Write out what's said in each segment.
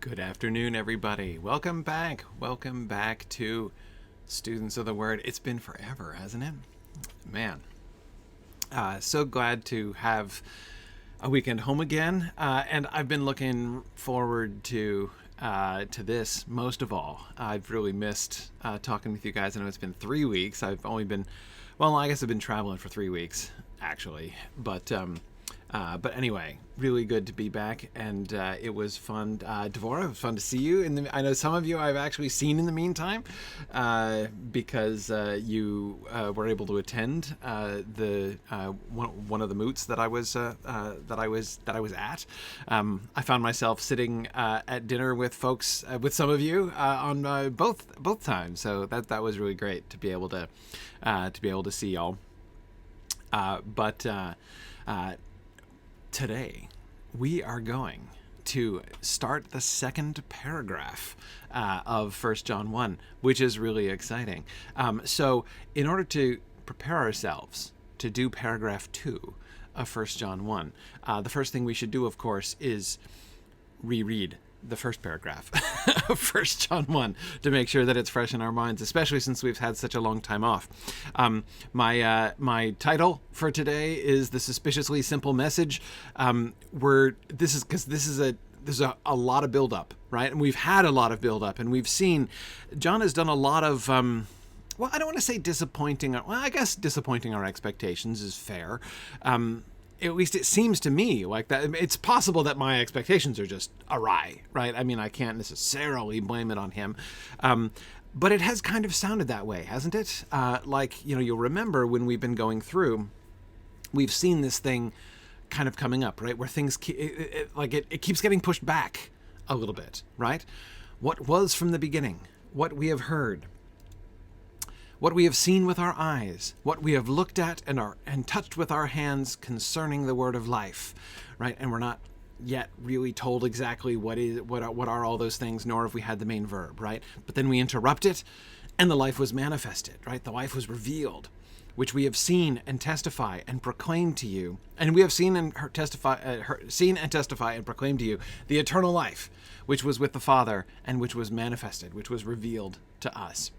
Good afternoon, everybody. Welcome back. Welcome back to Students of the Word. It's been forever, hasn't it? Man, so glad to have a weekend home again, and I've been looking forward to this most of all. I've really missed talking with you guys. I know it's been 3 weeks. I've only been, well, I guess I've been traveling for 3 weeks actually, but anyway, really good to be back, and it was fun. Devorah, it was fun to see you. I know some of you I've actually seen in the meantime, because you were able to attend the one of the moots that I was at. I found myself sitting at dinner with folks, with some of you on both times. So that was really great to be able to see y'all. But today, we are going to start the second paragraph of 1 John 1, which is really exciting. So in order to prepare ourselves to do paragraph 2 of 1 John 1, the first thing we should do, of course, is reread the first paragraph of 1 John 1 to make sure that it's fresh in our minds, especially since we've had such a long time off. My title for today is The Suspiciously Simple Message. This is a lot of buildup, right? And we've had a lot of buildup, and we've seen John has done a lot of well, I don't want to say disappointing. Well, I guess disappointing our expectations is fair. At least it seems to me like that. It's possible that my expectations are just awry, right? I mean, I can't necessarily blame it on him. But it has kind of sounded that way, hasn't it? You'll remember when we've been going through, we've seen this thing kind of coming up, right? Where things, it keeps getting pushed back a little bit, right? What was from the beginning, what we have heard, what we have seen with our eyes, what we have looked at and touched with our hands concerning the word of life, right? And we're not yet really told exactly what are all those things, nor have we had the main verb, right? But then we interrupt it, and the life was manifested, right? The life was revealed, which we have seen and testify and proclaim to you, and we have seen and testify and proclaim to you the eternal life, which was with the Father and which was manifested, which was revealed to us.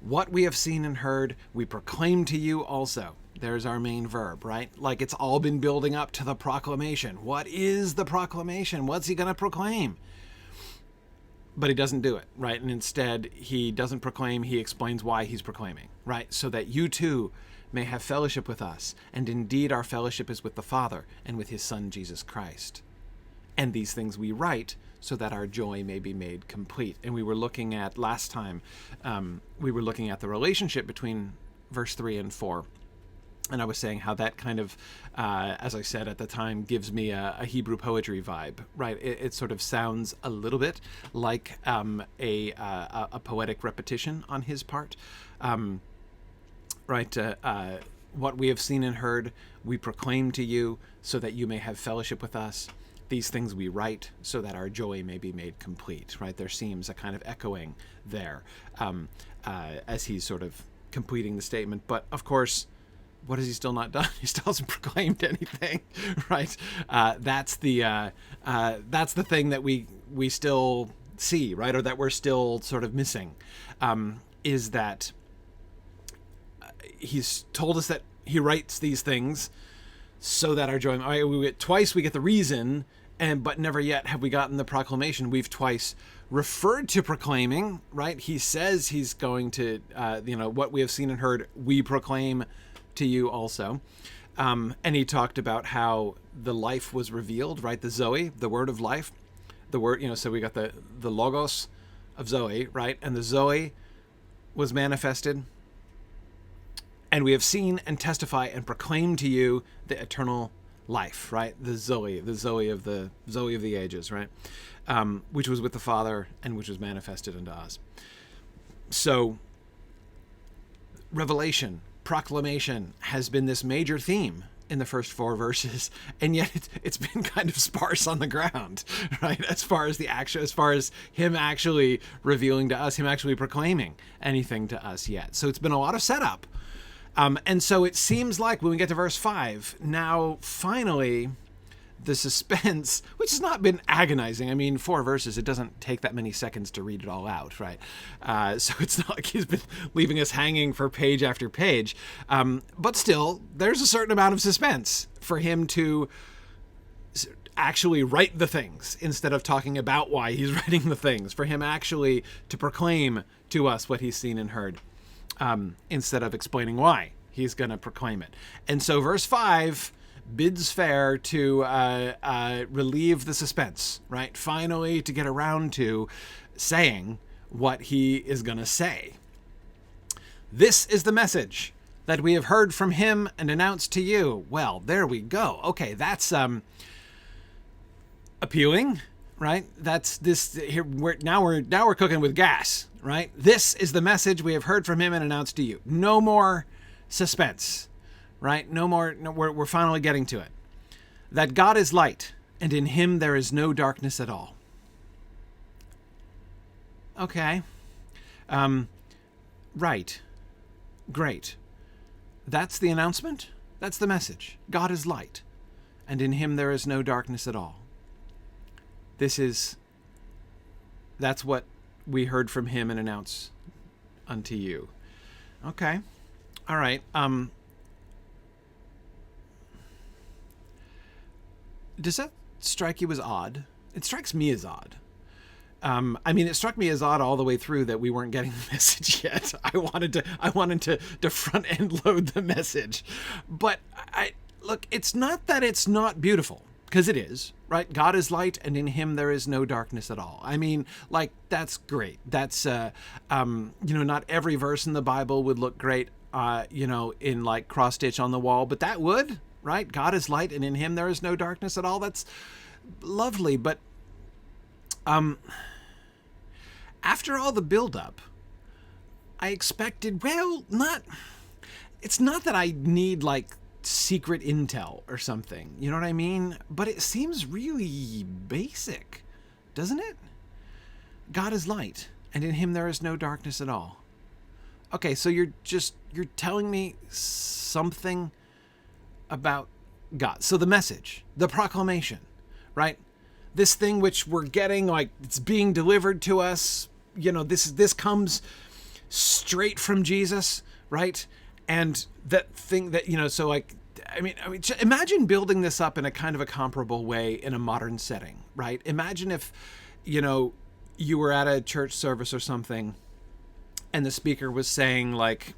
What we have seen and heard, we proclaim to you also. There's our main verb, right? Like it's all been building up to the proclamation. What is the proclamation? What's he going to proclaim? But he doesn't do it, right? And instead, he doesn't proclaim, he explains why he's proclaiming, right? So that you too may have fellowship with us. And indeed, our fellowship is with the Father and with his Son, Jesus Christ. And these things we write so that our joy may be made complete. And we were looking at, last time, we were looking at the relationship between verse 3 and 4. And I was saying how that kind of, as I said at the time, gives me a Hebrew poetry vibe, right? It sort of sounds a little bit like a poetic repetition on his part, right? What we have seen and heard, we proclaim to you so that you may have fellowship with us. These things we write so that our joy may be made complete, right? There seems a kind of echoing there as he's sort of completing the statement. But of course, what has he still not done? He still hasn't proclaimed anything, right? That's the thing that we still see, right? Or that we're still sort of missing, is that he's told us that he writes these things so that our joy. Twice we get the reason, but never yet have we gotten the proclamation. We've twice referred to proclaiming, right? He says he's going to, what we have seen and heard, we proclaim to you also. And he talked about how the life was revealed, right? The Zoe, the word of life, the word, so we got the logos of Zoe, right? And the Zoe was manifested. And we have seen and testify and proclaim to you the eternal life, right? The Zoe of the ages, right? Which was with the Father and which was manifested unto us. So, revelation, proclamation has been this major theme in the first 4 verses, and yet it's been kind of sparse on the ground, right? As far as him actually revealing to us, him actually proclaiming anything to us yet. So it's been a lot of setup. And so it seems like when we get to verse 5, now finally the suspense, which has not been agonizing. I mean, 4 verses, it doesn't take that many seconds to read it all out, right? So it's not like he's been leaving us hanging for page after page. But still, there's a certain amount of suspense for him to actually write the things instead of talking about why he's writing the things, for him actually to proclaim to us what he's seen and heard, instead of explaining why he's going to proclaim it. And so verse 5 bids fair to relieve the suspense, right? Finally, to get around to saying what he is going to say. This is the message that we have heard from him and announced to you. Well, there we go. Okay, that's appealing, right? That's this here. Now we're cooking with gas, right? This is the message we have heard from him and announced to you. No more suspense. Right? No more. No, we're finally getting to it. That God is light, and in him there is no darkness at all. Okay. Right. Great. That's the announcement. That's the message. God is light, and in him there is no darkness at all. That's what we heard from him and announce unto you. Okay. All right. Does that strike you as odd? It strikes me as odd. I mean, it struck me as odd all the way through that we weren't getting the message yet. I wanted to front end load the message, but look, it's not that it's not beautiful, because it is, right? God is light, and in him there is no darkness at all. I mean, like, that's great. That's not every verse in the Bible would look great, in like cross stitch on the wall, but that would. Right? God is light, and in him there is no darkness at all. That's lovely. But after all the buildup, I expected, it's not that I need like secret intel or something. You know what I mean? But it seems really basic, doesn't it? God is light, and in him there is no darkness at all. Okay, so you're telling me something about God. So the message, the proclamation, right? This thing which we're getting, like, it's being delivered to us, this comes straight from Jesus, right? And that thing that, so like, I mean, imagine building this up in a kind of a comparable way in a modern setting, right? Imagine if, you were at a church service or something and the speaker was saying like,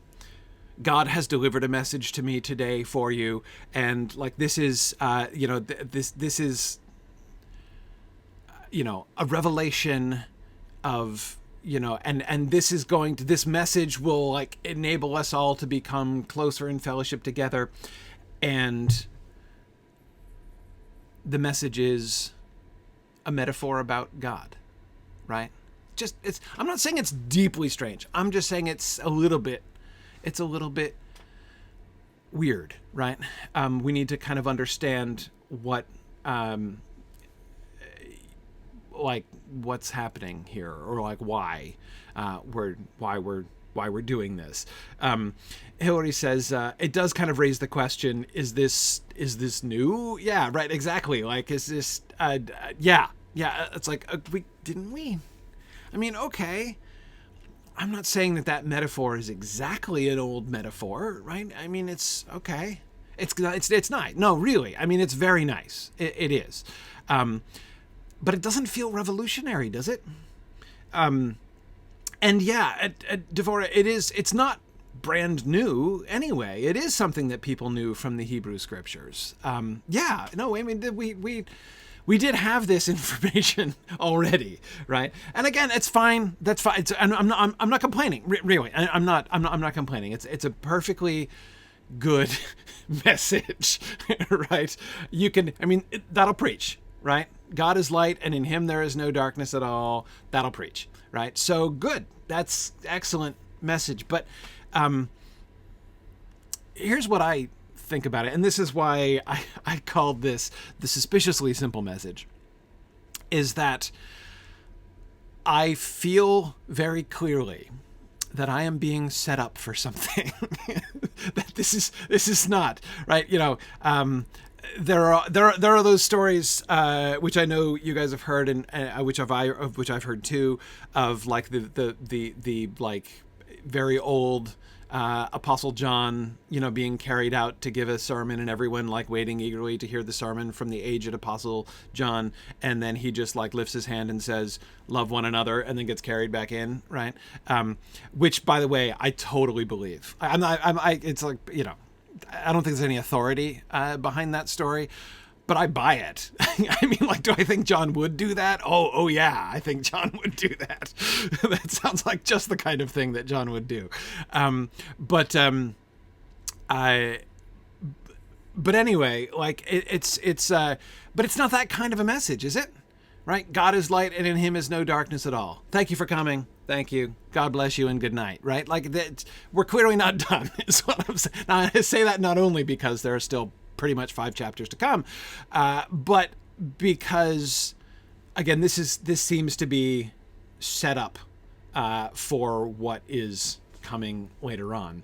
God has delivered a message to me today for you, and like this is, this is, a revelation of, and this message will like enable us all to become closer in fellowship together, and the message is a metaphor about God, right? I'm not saying it's deeply strange. I'm just saying it's a little bit weird, right? We need to kind of understand what, what's happening here, or like why we're doing this. Hillary says it does kind of raise the question: is this new? Yeah, right, exactly. Like, is this? Yeah. It's like we. I mean, okay. I'm not saying that metaphor is exactly an old metaphor, right? I mean, it's okay. It's nice. No, really. I mean, it's very nice. It is. But it doesn't feel revolutionary, does it? And yeah, Devorah, it's not brand new anyway. It is something that people knew from the Hebrew scriptures. Yeah, no, I mean, we did have this information already, right? And again, it's fine. That's fine. I'm not complaining. Really, I'm not complaining. It's a perfectly good message, right? That'll preach, right? God is light, and in him there is no darkness at all. That'll preach, right? So good. That's excellent message. But here's what I think about it, and this is why I called this the suspiciously simple message, is that I feel very clearly that I am being set up for something. That this is not right. there are those stories which I know you guys have heard, and which I've heard too, of like the like very old Apostle John, being carried out to give a sermon, and everyone like waiting eagerly to hear the sermon from the aged Apostle John, and then he just like lifts his hand and says, "Love one another," and then gets carried back in, right? Which, by the way, I totally believe. It's like, I don't think there's any authority behind that story, but I buy it. I mean, like, do I think John would do that? Oh yeah, I think John would do that. That sounds like just the kind of thing that John would do. But anyway, like but it's not that kind of a message, is it? Right? God is light, and in him is no darkness at all. Thank you for coming. Thank you. God bless you, and good night. Right? Like that, we're clearly not done, is what I'm saying. Now, I say that not only because there are still pretty much 5 chapters to come, but because, again, this seems to be set up for what is coming later on.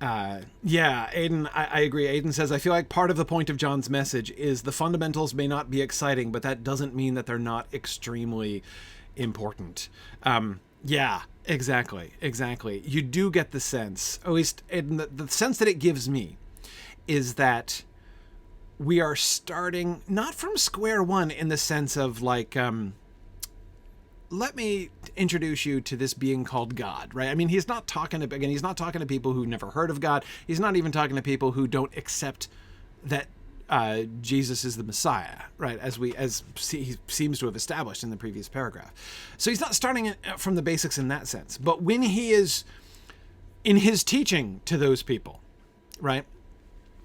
Yeah, Aiden, I agree. Aiden says, I feel like part of the point of John's message is the fundamentals may not be exciting, but that doesn't mean that they're not extremely important. Yeah, exactly. You do get the sense, at least in the sense that it gives me, is that we are starting not from square one in the sense of like, let me introduce you to this being called God, right? I mean, he's not talking to people who never heard of God. He's not even talking to people who don't accept that Jesus is the Messiah, right? As he seems to have established in the previous paragraph. So he's not starting from the basics in that sense. But when he is in his teaching to those people, right,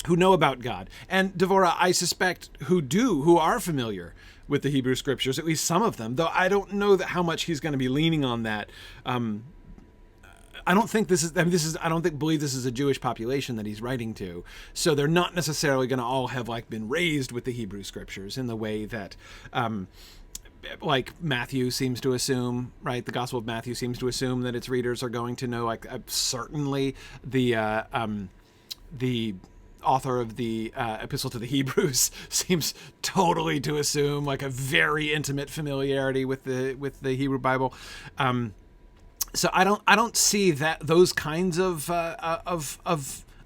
who know about God, and Devorah, I suspect, who are familiar with the Hebrew scriptures, at least some of them, though I don't know how much he's going to be leaning on that. I don't think believe this is a Jewish population that he's writing to. So they're not necessarily going to all have like been raised with the Hebrew scriptures in the way that, like Matthew seems to assume, right? The Gospel of Matthew seems to assume that its readers are going to know, like certainly the author of the Epistle to the Hebrews seems totally to assume like a very intimate familiarity with the Hebrew Bible. So I don't see that those kinds of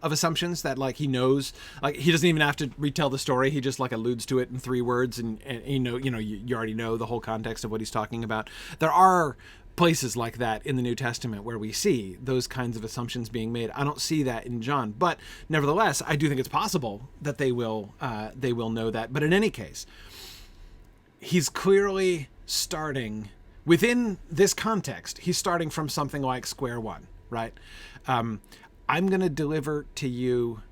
assumptions that like he knows, like he doesn't even have to retell the story. He just like alludes to it in 3 words, and you already know the whole context of what he's talking about. There are places like that in the New Testament where we see those kinds of assumptions being made. I don't see that in John, but nevertheless, I do think it's possible that they will know that. But in any case, he's clearly starting within this context. He's starting from something like square one, right? I'm going to deliver to you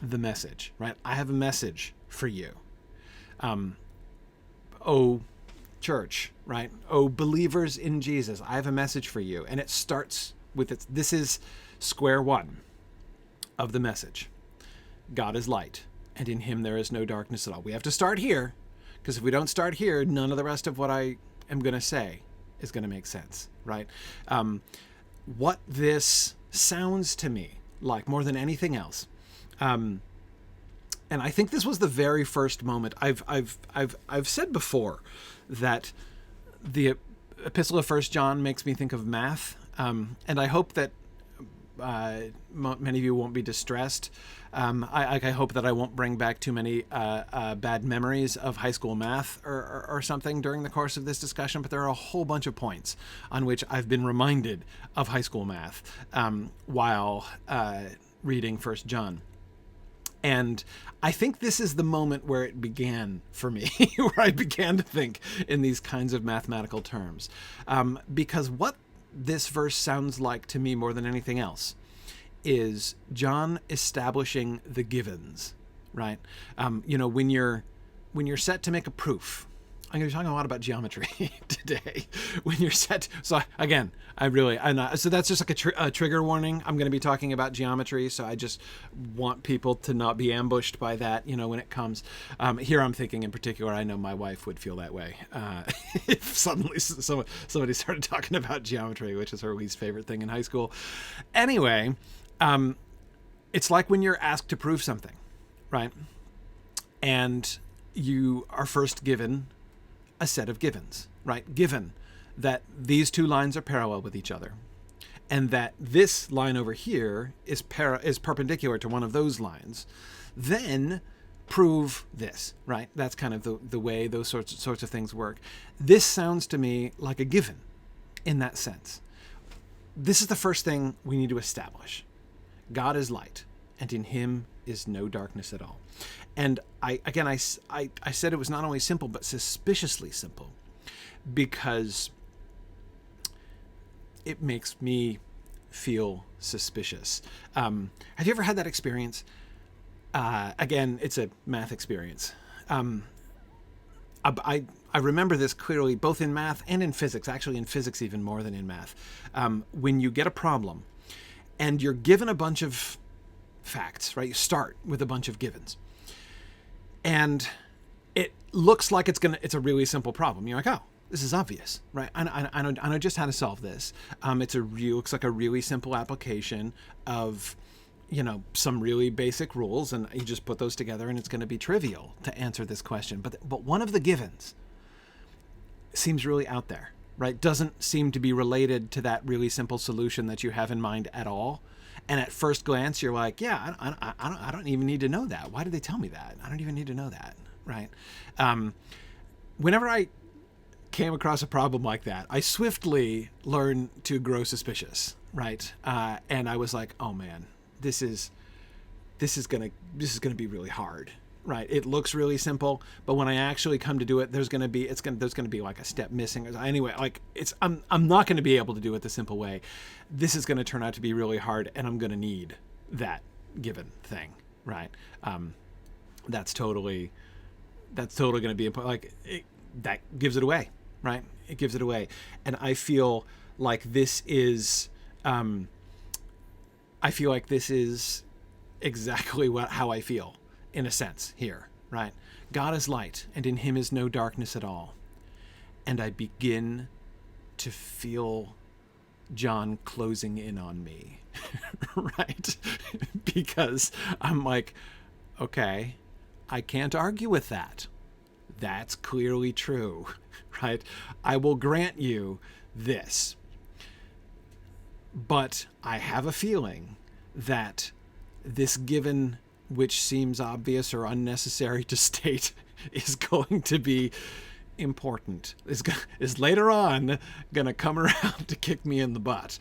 the message, right? I have a message for you. Oh, church, right? Oh, believers in Jesus, I have a message for you. And it starts with this is square one of the message. God is light, and in him there is no darkness at all. We have to start here, because if we don't start here, none of the rest of what I am going to say is going to make sense, right? What this sounds to me like more than anything else, and I think this was the very first moment. I've said before that the Epistle of 1 John makes me think of math, and I hope that many of you won't be distressed. I hope that I won't bring back too many bad memories of high school math or something during the course of this discussion, but there are a whole bunch of points on which I've been reminded of high school math while reading 1 John. And I think this is the moment where it began for me, where I began to think in these kinds of mathematical terms. Because what this verse sounds like to me more than anything else is John establishing the givens, right? When you're set to make a proof, I'm going to be talking a lot about geometry today. When you're set, so again, so that's just like a trigger warning. I'm going to be talking about geometry, so I just want people to not be ambushed by that, when it comes. Here I'm thinking in particular, I know my wife would feel that way if suddenly somebody started talking about geometry, which is her least favorite thing in high school. Anyway, it's like when you're asked to prove something, right? And you are first given a set of givens, right? Given that these two lines are parallel with each other, and that this line over here is perpendicular to one of those lines, then prove this, right? That's kind of the way those sorts of things work. This sounds to me like a given in that sense. This is the first thing we need to establish. God is light, and in him is no darkness at all. And I said it was not only simple, but suspiciously simple, because it makes me feel suspicious. Have you ever had that experience? Again, it's a math experience. I remember this clearly, both in math and in physics, actually in physics even more than in math. When you get a problem and you're given a bunch of facts, right? You start with a bunch of givens. And it looks like it's a really simple problem. You're like, oh, this is obvious, right? I know just how to solve this. Looks like a really simple application of, some really basic rules, and you just put those together and it's going to be trivial to answer this question. But one of the givens seems really out there, right? Doesn't seem to be related to that really simple solution that you have in mind at all. And at first glance, you're like, yeah, I don't even need to know that. Why did they tell me that? I don't even need to know that, right? Whenever I came across a problem like that, I swiftly learned to grow suspicious, right? And I was like, oh man, this is gonna be really hard, right? It looks really simple, but when I actually come to do it, there's gonna be like a step missing. Anyway, like I'm not gonna be able to do it the simple way. This is gonna turn out to be really hard, and I'm gonna need that given thing, right? That's totally gonna be that gives it away, right? It gives it away, and I feel like this is exactly how I feel, in a sense, here, right? God is light, and in him is no darkness at all. And I begin to feel John closing in on me, right? Because I'm like, okay, I can't argue with that. That's clearly true, right? I will grant you this. But I have a feeling that this given, which seems obvious or unnecessary to state, is going to be important, is later on going to come around to kick me in the butt,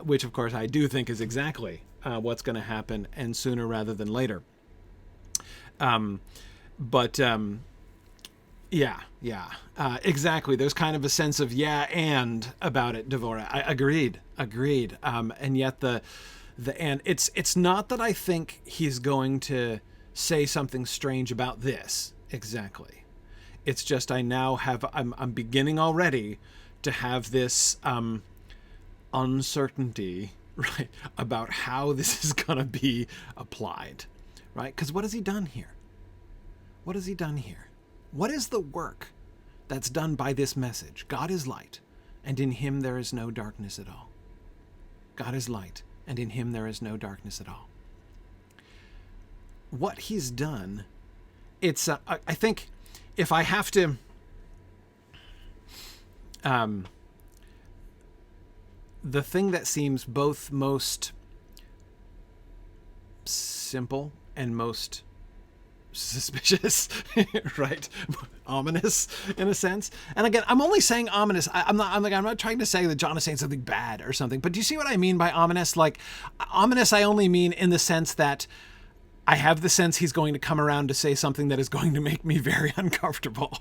which of course I do think is exactly what's going to happen, and sooner rather than later. Yeah, exactly. There's kind of a sense of and about it, Devorah. I agreed. And yet the and it's not that I think he's going to say something strange about this exactly. It's just I'm beginning already to have this uncertainty, right, about how this is going to be applied, right? Because what has he done here? What has he done here? What is the work that's done by this message? God is light, and in him there is no darkness at all. God is light, and in him there is no darkness at all. What he's done, it's, I think, if I have to, the thing that seems both most simple and most suspicious, right? Ominous in a sense. And again, I'm only saying ominous. I'm not trying to say that John is saying something bad or something, but do you see what I mean by ominous? Like, ominous, I only mean in the sense that I have the sense he's going to come around to say something that is going to make me very uncomfortable,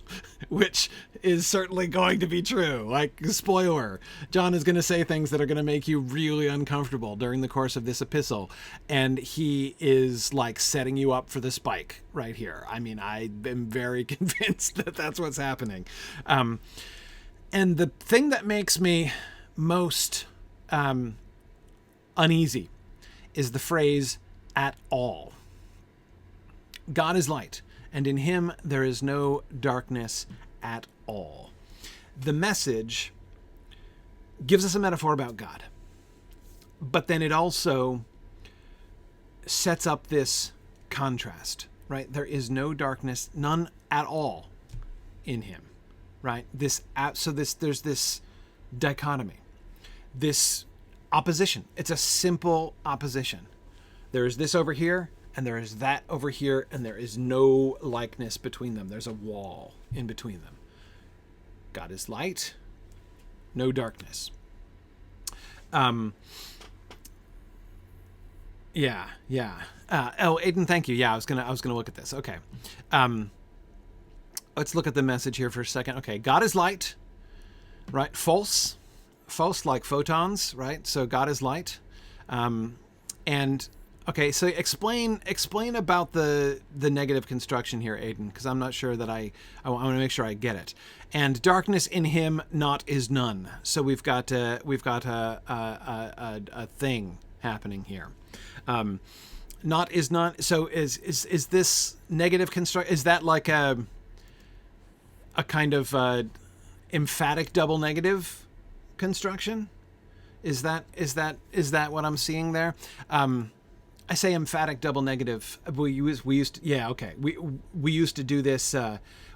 which is certainly going to be true. Like, spoiler, John is going to say things that are going to make you really uncomfortable during the course of this epistle. And he is like setting you up for the spike right here. I mean, I am very convinced that that's what's happening. And the thing that makes me most uneasy is the phrase "at all." God is light, and in him there is no darkness at all. The message gives us a metaphor about God, but then it also sets up this contrast right? There is no darkness, none at all in him, right? There's this dichotomy, this opposition. It's a simple opposition. There is this over here, and there is that over here, and there is no likeness between them. There's a wall in between them. God is light, no darkness. Yeah. Aiden, thank you. Yeah, I was gonna look at this. Okay. Let's look at the message here for a second. Okay, God is light, right? False like photons, right? So God is light. And okay, so explain about the negative construction here, Aiden, because I'm not sure that I want to make sure I get it. And darkness in him not is none. So we've got a thing happening here. Not is none. So is this negative construct? Is that like a kind of emphatic double negative construction? Is that what I'm seeing there? I say emphatic double negative. We used to, yeah, okay. We used to do this.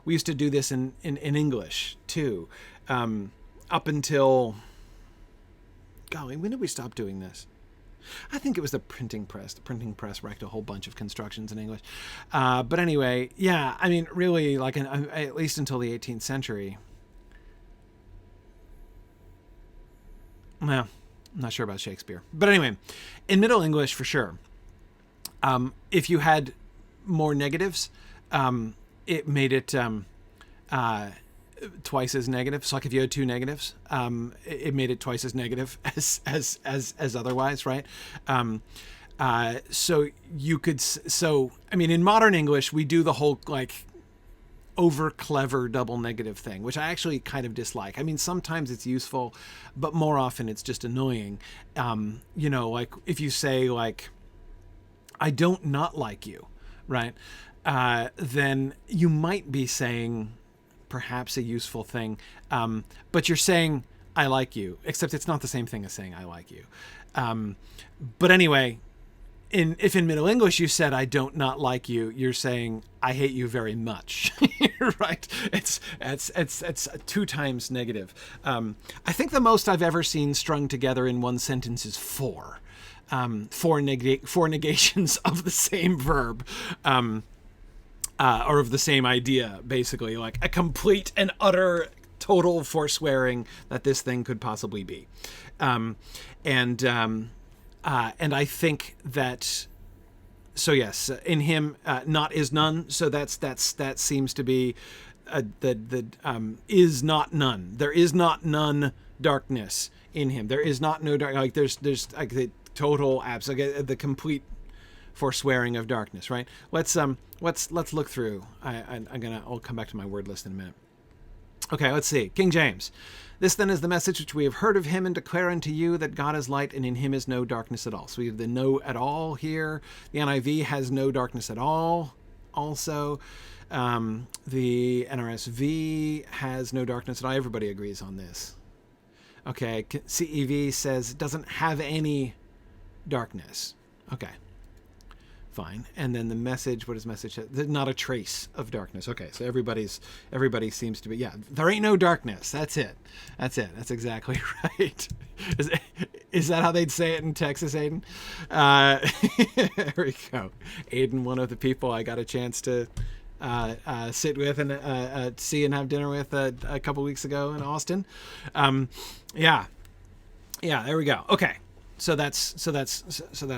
We used to do this in English too, up until. Golly, when did we stop doing this? I think it was the printing press. The printing press wrecked a whole bunch of constructions in English. But anyway, yeah. I mean, really, like at least until the 18th century. Well, I'm not sure about Shakespeare, but anyway, in Middle English for sure. If you had more negatives, it made it twice as negative. So like if you had two negatives, it made it twice as negative as otherwise, right? So you could. So I mean, in modern English, we do the whole like over clever double negative thing, which I actually kind of dislike. I mean, sometimes it's useful, but more often it's just annoying. Like if you say like, I don't not like you, right? Then you might be saying perhaps a useful thing, but you're saying I like you, except it's not the same thing as saying I like you. But anyway, if in Middle English you said I don't not like you, you're saying I hate you very much, right? It's two times negative. I think the most I've ever seen strung together in one sentence is four. Four negations of the same verb, or of the same idea, basically, like a complete and utter total forswearing that this thing could possibly be. And I think that, so yes, in him, not is none. So that seems to be is not none. There is not none darkness in him. There is not no dark. Like there's like the total absence, the complete forswearing of darkness. Right. Let's look through. I'll come back to my word list in a minute. Okay, let's see. King James. This then is the message which we have heard of him and declare unto you, that God is light and in him is no darkness at all. So we have the no at all here. The NIV has no darkness at all also. The NRSV has no darkness at all. Everybody agrees on this. Okay, CEV says it doesn't have any darkness. Okay. Fine. And then the message, what does message say? Not a trace of darkness. Okay, so everybody seems to be, yeah, there ain't no darkness. That's it. That's exactly right. Is that how they'd say it in Texas, Aiden? There we go. Aiden, one of the people I got a chance to sit with and see and have dinner with a couple weeks ago in Austin. Yeah, there we go. Okay. So that's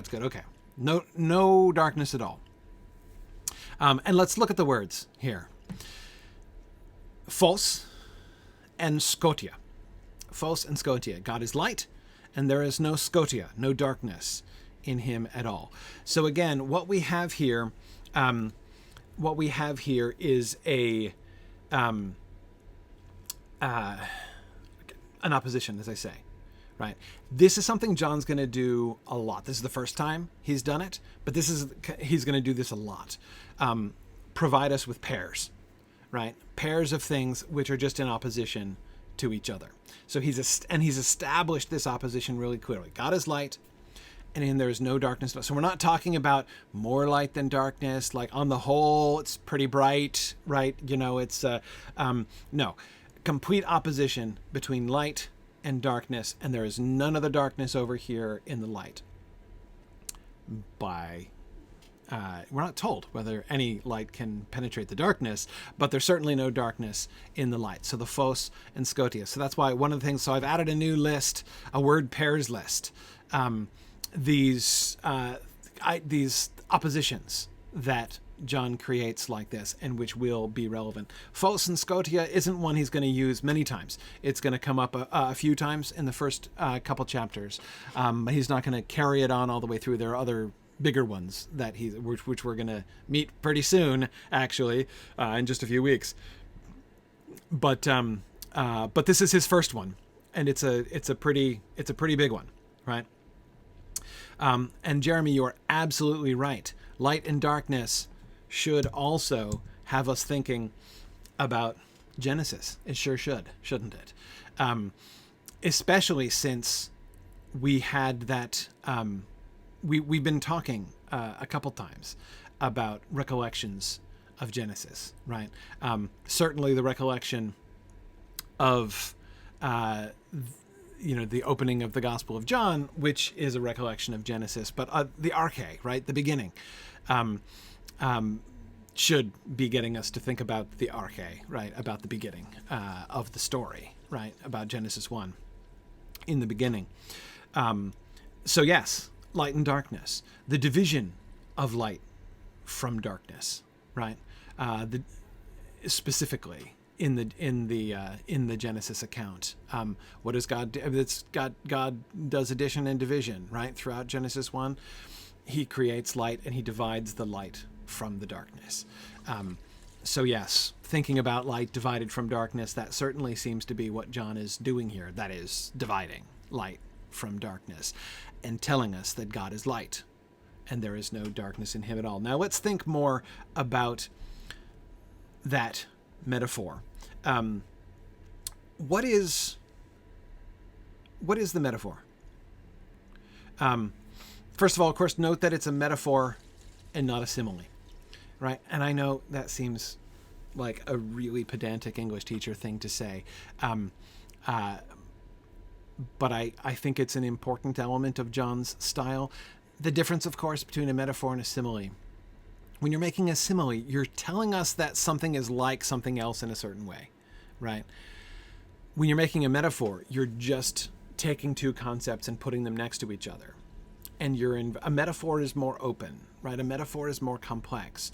good. Okay. No darkness at all. And let's look at the words here. False and scotia. False and scotia. God is light, and there is no scotia, no darkness in him at all. So again, what we have here is an opposition, as I say. Right. This is something John's going to do a lot. This is the first time he's done it, but he's going to do this a lot. Provide us with pairs, right? Pairs of things which are just in opposition to each other. So he's established this opposition really clearly. God is light, and in there is no darkness. So we're not talking about more light than darkness. Like on the whole, it's pretty bright, right? It's no, complete opposition between light and darkness, and there is none of the darkness over here in the light. We're not told whether any light can penetrate the darkness, but there's certainly no darkness in the light. So the Phos and Scotia. So that's why one of the things, so I've added a new list, a word pairs list. These oppositions that John creates like this, and which will be relevant. Phos and Scotia isn't one he's going to use many times. It's going to come up a few times in the first couple chapters, but he's not going to carry it on all the way through. There are other bigger ones that which we're going to meet pretty soon, actually, in just a few weeks. But this is his first one, and it's a pretty big one, right? And Jeremy, you are absolutely right. Light and darkness should also have us thinking about Genesis. It sure should, shouldn't it? Especially since we had that. We've been talking a couple times about recollections of Genesis, right? Certainly the recollection of the opening of the Gospel of John, which is a recollection of Genesis, but the arche, right, the beginning, should be getting us to think about the arche, right, about the beginning of the story, right, about Genesis 1, in the beginning. So yes, light and darkness, the division of light from darkness, right? Specifically in the Genesis account, what does God do? It's God does addition and division, right? Throughout Genesis 1, he creates light and he divides the light from the darkness. So yes, thinking about light divided from darkness, that certainly seems to be what John is doing here. That is dividing light from darkness and telling us that God is light and there is no darkness in him at all. Now let's think more about that metaphor. What is the metaphor? First of all, of course, note that it's a metaphor and not a simile, right? And I know that seems like a really pedantic English teacher thing to say, but I think it's an important element of John's style. The difference, of course, between a metaphor and a simile. When you're making a simile, you're telling us that something is like something else in a certain way, right? When you're making a metaphor, you're just taking two concepts and putting them next to each other. And a metaphor is more open, right? A metaphor is more complex.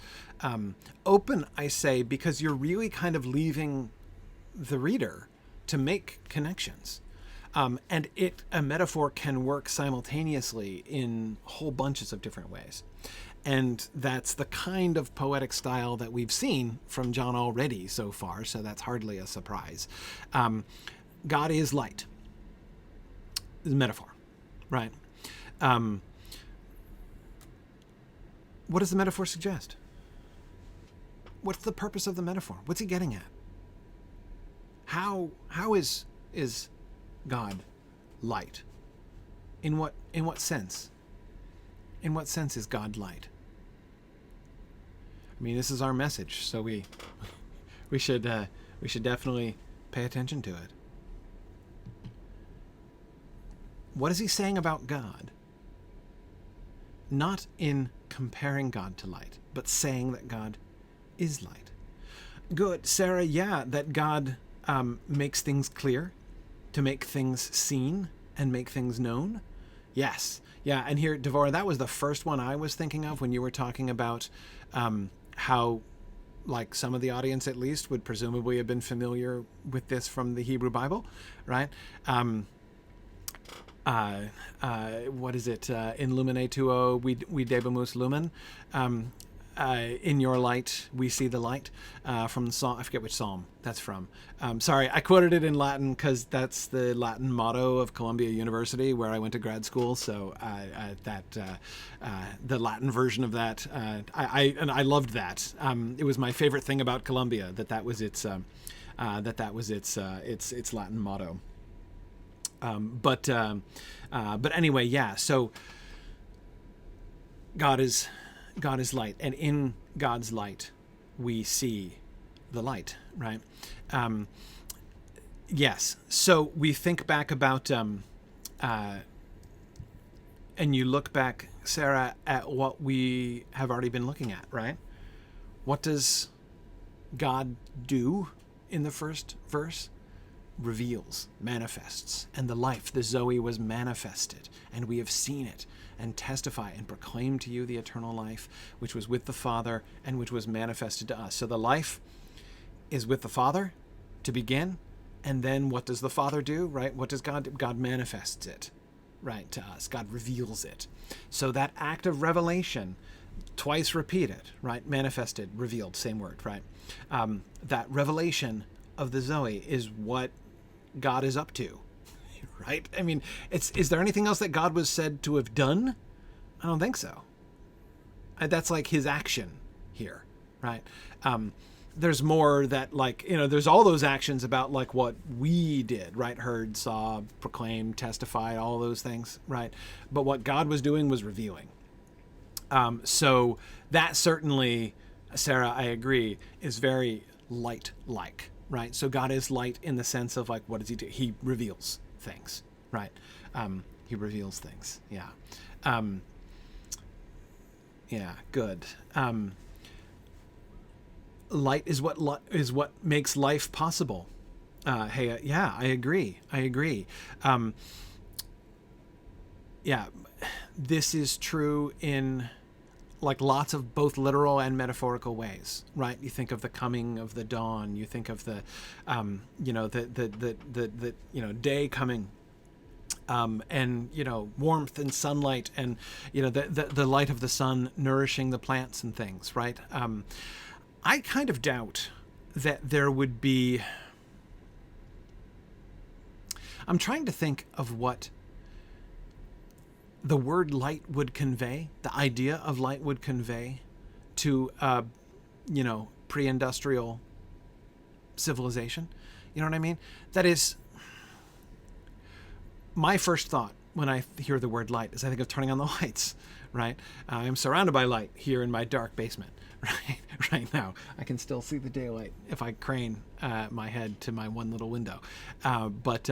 Open, I say, because you're really kind of leaving the reader to make connections. And a metaphor can work simultaneously in whole bunches of different ways. And that's the kind of poetic style that we've seen from John already so far, so that's hardly a surprise. God is light. Is a metaphor, right? What does the metaphor suggest? What's the purpose of the metaphor? What's he getting at? How is God light? In what sense? In what sense is God light? I mean, this is our message, so we should definitely pay attention to it. What is he saying about God? Not in comparing God to light, but saying that God is light. Good, Sarah, yeah, that God makes things clear, to make things seen and make things known. Yes. Yeah, and here, Devorah, that was the first one I was thinking of when you were talking about how, like, some of the audience at least would presumably have been familiar with this from the Hebrew Bible, right? What is it? In Lumine Tuo, we debemus lumen. In your light, we see the light. From the Psalm, I forget which Psalm that's from. Sorry, I quoted it in Latin because that's the Latin motto of Columbia University, where I went to grad school. So the Latin version of that, I loved that. It was my favorite thing about Columbia, that was its Latin motto. But anyway, yeah. So God is light, and in God's light we see the light, right? Yes. So we think back about, and you look back, Sarah, at what we have already been looking at, right? What does God do in the first verse? Reveals, manifests, and the life, the Zoe, was manifested, and we have seen it, and testify and proclaim to you the eternal life, which was with the Father and which was manifested to us. So the life is with the Father to begin, and then what does the Father do, right? What does God do? God manifests it, right, to us. God reveals it. So that act of revelation, twice repeated, right? Manifested, revealed, same word, right? That revelation of the Zoe is what God is up to, right? I mean, is there anything else that God was said to have done? I don't think so. That's like his action here, right? There's more that, like, there's all those actions about like what we did, right? Heard, saw, proclaimed, testified, all those things, right? But what God was doing was revealing. So that certainly, Sarah, I agree, is very light-like, right? So God is light in the sense of, like, what does he do? He reveals things, right? He reveals things. Yeah. Yeah. Good. Light is what makes life possible. Yeah, I agree. Yeah, this is true in like lots of both literal and metaphorical ways, right? You think of the coming of the dawn. You think of the, the day coming, and warmth and sunlight, and the light of the sun nourishing the plants and things, right? I kind of doubt that there would be. I'm trying to think of what the word light would convey, the idea of light would convey to, pre-industrial civilization. You know what I mean? That is, my first thought when I hear the word light is I think of turning on the lights, right? I'm surrounded by light here in my dark basement, right now. I can still see the daylight if I crane my head to my one little window. But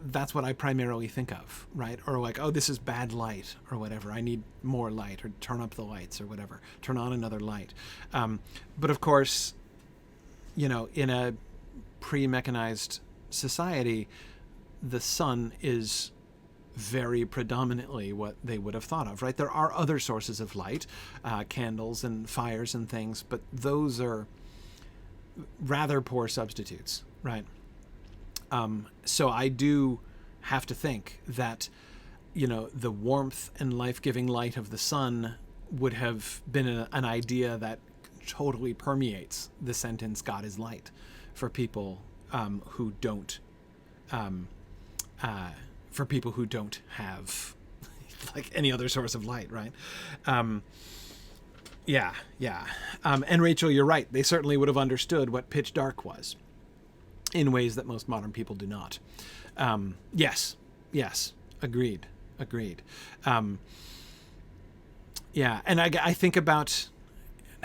that's what I primarily think of, right? Or like, oh, this is bad light or whatever. I need more light, or turn up the lights or whatever. Turn on another light. But of course, in a pre-mechanized society, the sun is very predominantly what they would have thought of, right? There are other sources of light, candles and fires and things, but those are rather poor substitutes, right? So I do have to think that, the warmth and life-giving light of the sun would have been an idea that totally permeates the sentence, God is light, for people who don't have like any other source of light, right? Yeah. And Rachel, you're right. They certainly would have understood what pitch dark was in ways that most modern people do not. Yes. Agreed. Yeah. And I think about,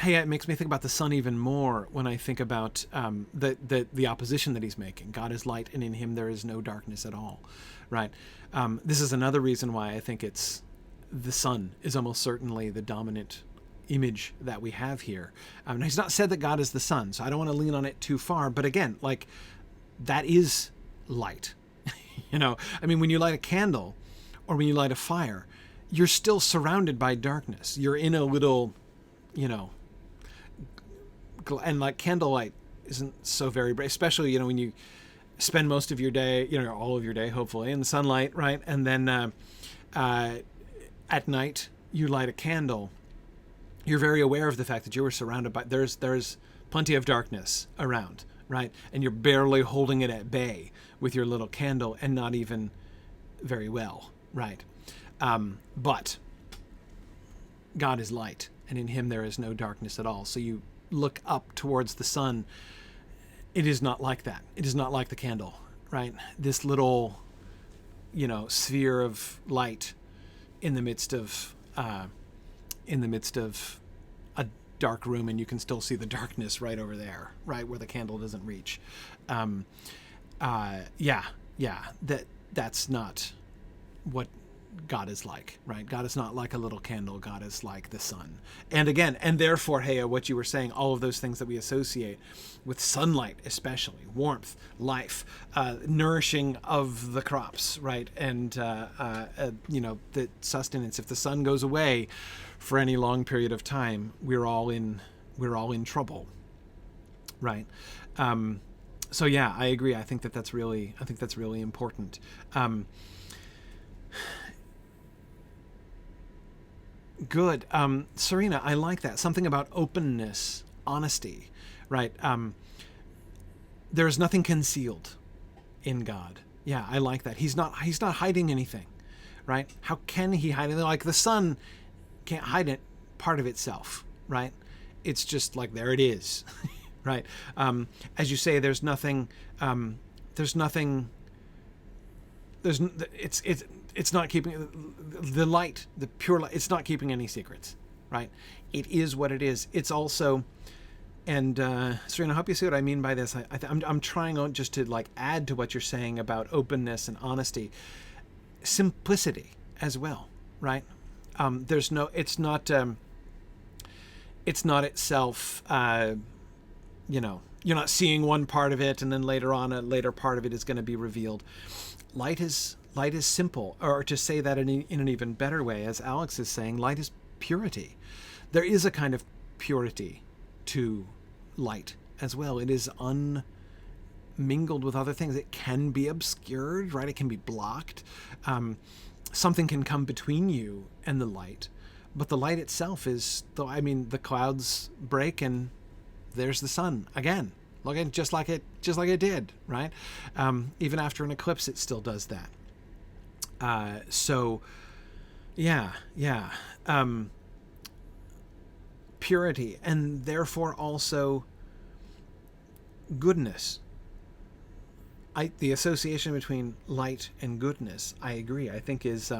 it makes me think about the sun even more when I think about the opposition that he's making. God is light, and in him there is no darkness at all, right? This is another reason why I think the sun is almost certainly the dominant image that we have here. Now, he's not said that God is the sun, so I don't want to lean on it too far. But again, like, that is light. When you light a candle or when you light a fire, you're still surrounded by darkness. You're in a little, and like candlelight isn't so very bright, especially, when you spend most of your day, all of your day, hopefully, in the sunlight, right? And then at night you light a candle. You're very aware of the fact that you were surrounded by, there's plenty of darkness around, right? And you're barely holding it at bay with your little candle, and not even very well, right? But God is light, and in him there is no darkness at all. So you look up towards the sun. It is not like that. It is not like the candle, right? This little, sphere of light in the midst of a dark room, and you can still see the darkness right over there, right where the candle doesn't reach. That's not what God is like, right? God is not like a little candle. God is like the sun. And again, and therefore, Hea, what you were saying, all of those things that we associate with sunlight, especially warmth, life, nourishing of the crops, right? And, the sustenance. If the sun goes away for any long period of time, we're all in trouble, right? So yeah, I agree. I think that's really important. Good. Serena, I like that. Something about openness, honesty, right? There's nothing concealed in God. Yeah, I like that. He's not hiding anything, right? How can he hide anything? Like the sun can't hide it, part of itself, right? It's just like, there it is, right? As you say, it's not keeping the light, the pure light. It's not keeping any secrets, right? It is what it is. It's also, and Serena, I hope you see what I mean by this. I'm trying on just to like add to what you're saying about openness and honesty, simplicity as well, right? It's not itself. You're not seeing one part of it, and then later on, a later part of it is going to be revealed. Light is simple, or to say that in an even better way, as Alex is saying, light is purity. There is a kind of purity to light as well. It is unmingled with other things. It can be obscured, right? It can be blocked. Something can come between you and the light, but the light itself is, the clouds break and there's the sun again. Look at just like it did, right? Even after an eclipse, it still does that. Purity, and therefore also goodness. The association between light and goodness, I agree, I think is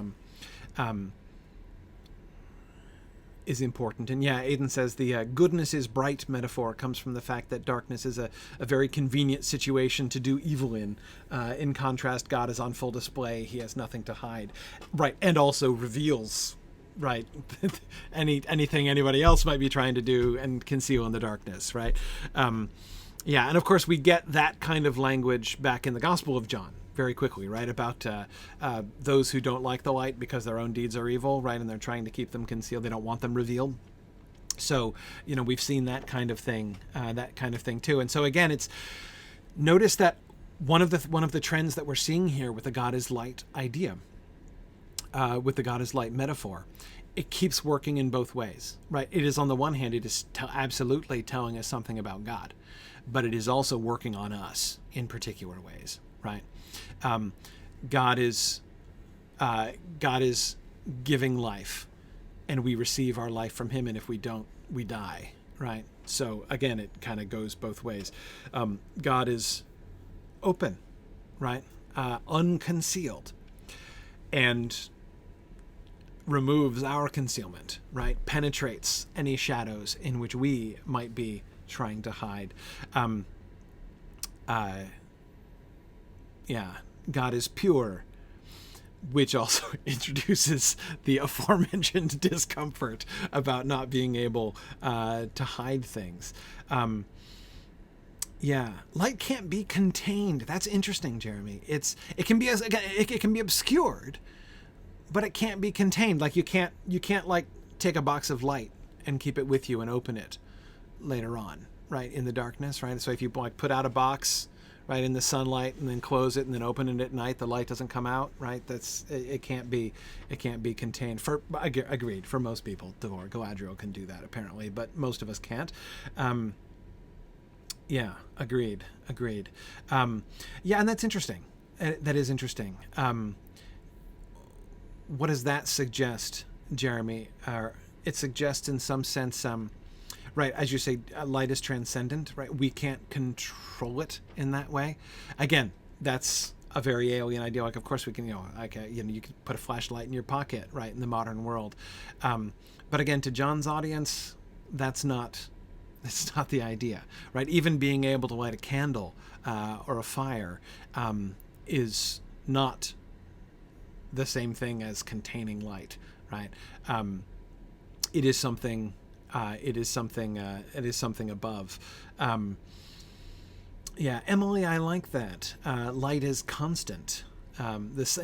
important. And yeah, Aidan says the goodness is bright metaphor comes from the fact that darkness is a very convenient situation to do evil in. In contrast, God is on full display. He has nothing to hide. Right. And also reveals, right, anything anybody else might be trying to do and conceal in the darkness, right? And of course we get that kind of language back in the Gospel of John very quickly, right? About those who don't like the light because their own deeds are evil, right? And they're trying to keep them concealed. They don't want them revealed. So, we've seen that kind of thing too. And so again, notice that one of the trends that we're seeing here with the God is light idea, with the God is light metaphor, it keeps working in both ways, right? It is, on the one hand, it is absolutely telling us something about God, but it is also working on us in particular ways, right? God is giving life, and we receive our life from him, and if we don't, we die, right? So again, it kind of goes both ways. God is open, right? Unconcealed, and removes our concealment, right? Penetrates any shadows in which we might be trying to hide. God is pure, which also introduces the aforementioned discomfort about not being able to hide things. Light can't be contained. That's interesting, Jeremy. It can be obscured, but it can't be contained. Like you can't like take a box of light and keep it with you and open it later on, right, in the darkness, right? So if you like put out a box, right, in the sunlight and then close it and then open it at night, the light doesn't come out, right? It can't be contained. Agreed. For most people, Galadriel can do that apparently, but most of us can't. Agreed. And that's interesting. That is interesting. What does that suggest, Jeremy? It suggests in some sense, right, as you say, light is transcendent, right? We can't control it in that way. Again, that's a very alien idea. Like, of course, we can, you could put a flashlight in your pocket, right, in the modern world. But again, to John's audience, that's not the idea, right? Even being able to light a candle or a fire is not the same thing as containing light, right? It is something. It is something above. Yeah, Emily, I like that. Light is constant. This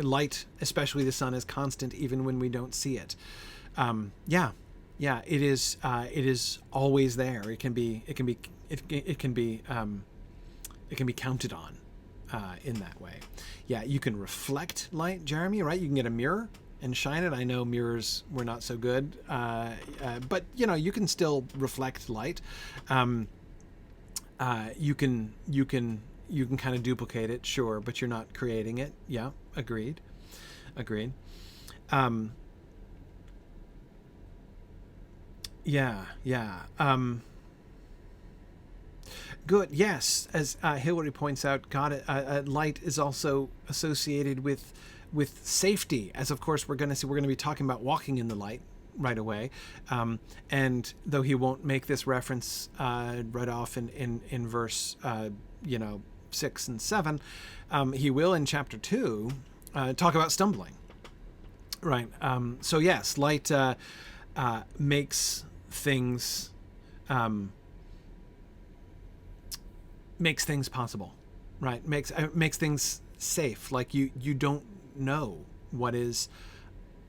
light, especially the sun, is constant even when we don't see it. Yeah, it is. It is always there. It can be counted on in that way. Yeah, you can reflect light, Jeremy. Right? You can get a mirror and shine it. I know mirrors were not so good, but you can still reflect light. You can kind of duplicate it, sure, but you're not creating it. Yeah, agreed. Yeah. Good. Yes, as Hillary points out, light is also associated with safety, as of course we're going to see. We're going to be talking about walking in the light right away, and though he won't make this reference right off in verse 6 and 7, he will in chapter 2 talk about stumbling, right? So yes, light makes things possible, right? Makes things safe. Like you don't know what is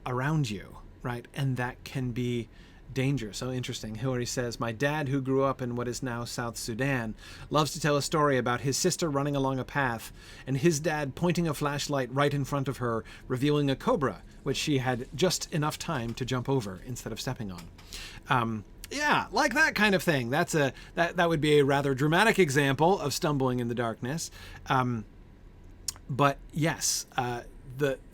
around you, right? And that can be dangerous. So interesting. Hillary says, my dad, who grew up in what is now South Sudan, loves to tell a story about his sister running along a path and his dad pointing a flashlight right in front of her, revealing a cobra, which she had just enough time to jump over instead of stepping on. Yeah, like that kind of thing. That would be a rather dramatic example of stumbling in the darkness. But yes,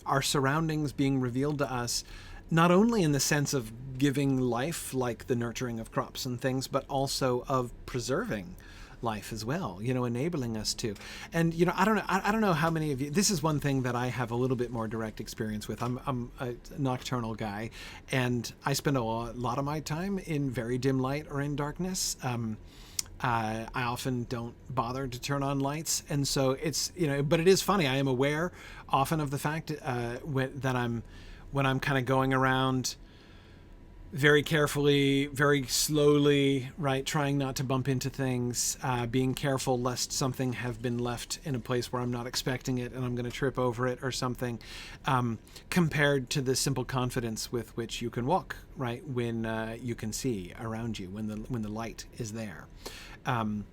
our surroundings being revealed to us, not only in the sense of giving life, like the nurturing of crops and things, but also of preserving life as well, enabling us to. And I don't know how many of you, this is one thing that I have a little bit more direct experience with. I'm a nocturnal guy, and I spend a lot of my time in very dim light or in darkness. I often don't bother to turn on lights, and so it's but it is funny. I am aware often of the fact when I'm kind of going around very carefully, very slowly, right, trying not to bump into things, being careful lest something have been left in a place where I'm not expecting it and I'm going to trip over it or something, compared to the simple confidence with which you can walk, right, when you can see around you, when the light is there. And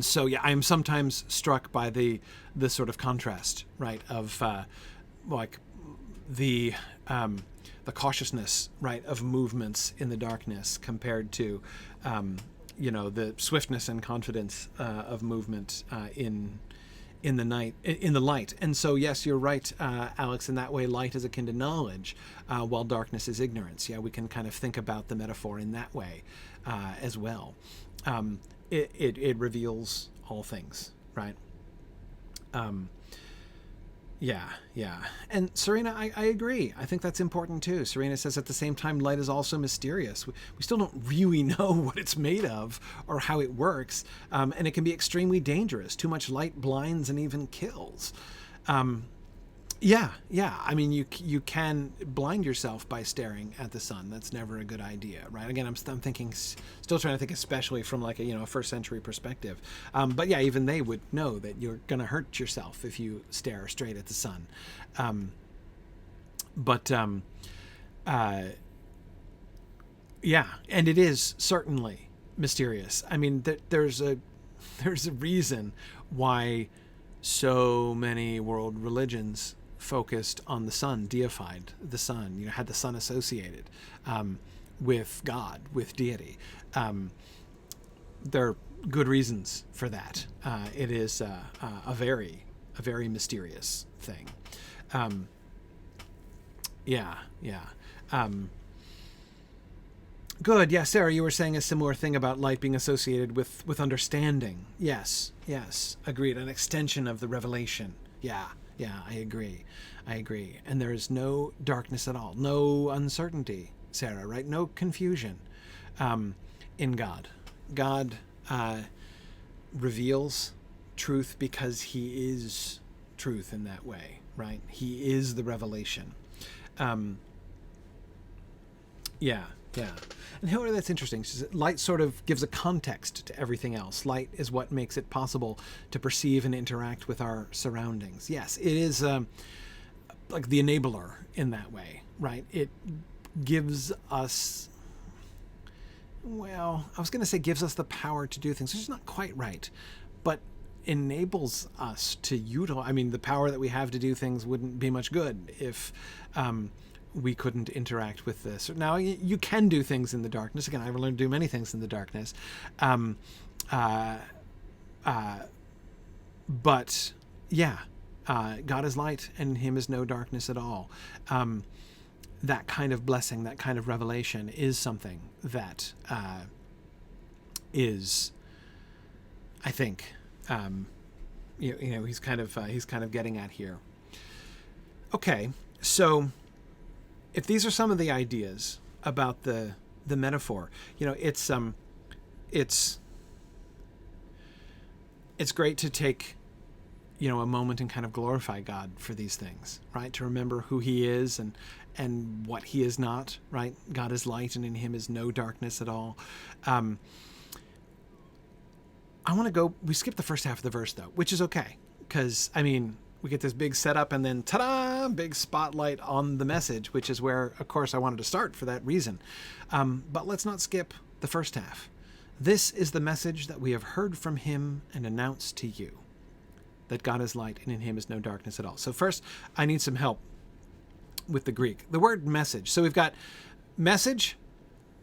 so, yeah, I'm sometimes struck by the sort of contrast, right, of the cautiousness, right, of movements in the darkness compared to, the swiftness and confidence of movement in the light. And so, yes, you're right, Alex. In that way, light is akin to knowledge, while darkness is ignorance. Yeah, we can kind of think about the metaphor in that way as well. It reveals all things, right? Yeah. And Serena, I agree. I think that's important too. Serena says, at the same time, light is also mysterious. We still don't really know what it's made of or how it works. And it can be extremely dangerous. Too much light blinds and even kills. Yeah. I mean, you can blind yourself by staring at the sun. That's never a good idea, right? Again, I'm thinking, still trying to think, especially from like a first century perspective. But yeah, even they would know that you're going to hurt yourself if you stare straight at the sun. Yeah, and it is certainly mysterious. I mean, there's a reason why so many world religions focused on the sun, deified the sun, had the sun associated with God, with deity. There are good reasons for that. It is a very mysterious thing. Yeah. Good. Yeah, Sarah, you were saying a similar thing about light being associated with understanding. Yes, yes, agreed. An extension of the revelation. Yeah, yeah, I agree. I agree. And there is no darkness at all, no uncertainty, Sarah, right? No confusion in God. God reveals truth because he is truth in that way, right? He is the revelation. Yeah, yeah. And however, that's interesting. Light sort of gives a context to everything else. Light is what makes it possible to perceive and interact with our surroundings. Yes, it is like the enabler in that way, right? It gives us, well, I was going to say gives us the power to do things, which is not quite right, but enables us to utilize. I mean, the power that we have to do things wouldn't be much good if we couldn't interact with this. Now, you can do things in the darkness. Again, I've learned to do many things in the darkness. But yeah, God is light and in him is no darkness at all. That kind of blessing, that kind of revelation is something that is, I think, he's kind of getting at here. Okay, so if these are some of the ideas about the metaphor, it's great to take a moment and kind of glorify God for these things, right? To remember who he is and what he is not, right? God is light and in him is no darkness at all. I want to go, we skipped the first half of the verse though, which is okay. Because, we get this big setup and then ta-da, big spotlight on the message, which is where, of course, I wanted to start for that reason. But let's not skip the first half. This is the message that we have heard from him and announced to you, that God is light and in him is no darkness at all. So first, I need some help with the Greek. The word message. So we've got message,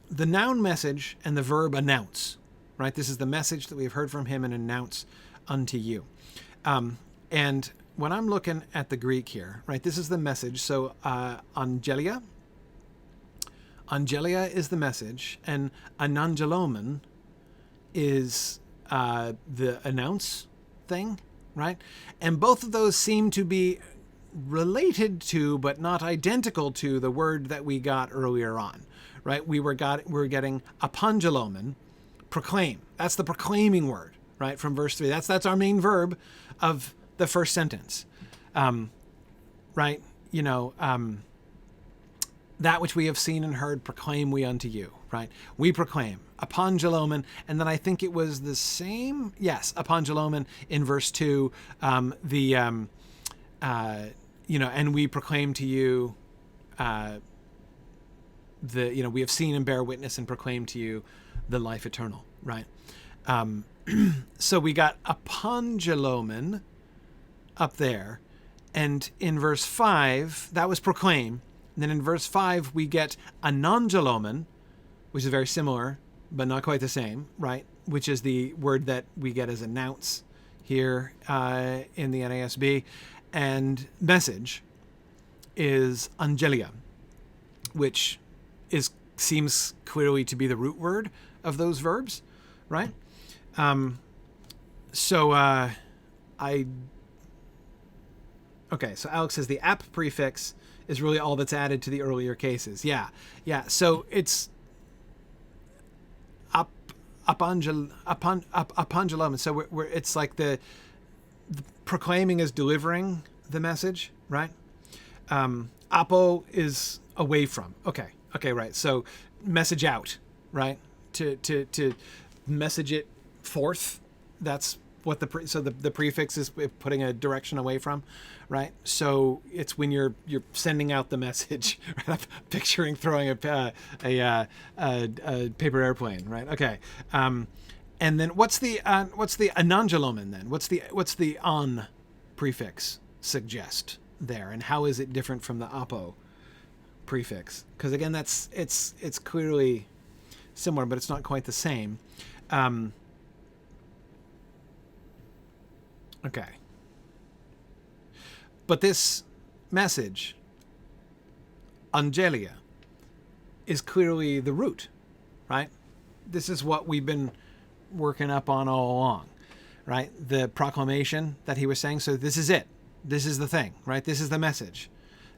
the noun message, and the verb announce, right? This is the message that we have heard from him and announce unto you. And when I'm looking at the Greek here, right, this is the message. So Angelia is the message, and anangelomen is the announce thing, right? And both of those seem to be related to, but not identical to, the word that we got earlier on, right? We're getting apangelomen, proclaim. That's the proclaiming word, right, from verse 3. That's our main verb of the first sentence, right? That which we have seen and heard, proclaim we unto you, right? We proclaim, apangelomen, and then I think it was the same, yes, apangelomen in verse 2, and we proclaim to you, we have seen and bear witness and proclaim to you the life eternal, right? So we got apangelomen up there, and in verse 5, that was proclaim. And then in verse 5, we get anangelomen, which is very similar, but not quite the same, right? Which is the word that we get as announce here in the NASB. And message is angelia, which seems clearly to be the root word of those verbs, right? Okay, so Alex says the ap prefix is really all that's added to the earlier cases. Yeah. So it's apangelomen. So it's like the proclaiming is delivering the message, right? Apo is away from. Okay, right. So message out, right? To message it forth. That's what the prefix is putting a direction away from, right? So it's when you're sending out the message. Right? I'm picturing throwing a paper airplane, right? Okay, and then what's the anangelomen then? What's the on prefix suggest there, and how is it different from the apo prefix? Because again, it's clearly similar, but it's not quite the same. Okay. But this message, angelia, is clearly the root right? This is what we've been working up on all along, right? The proclamation that he was saying. So this is it. This is the thing, right? This is the message.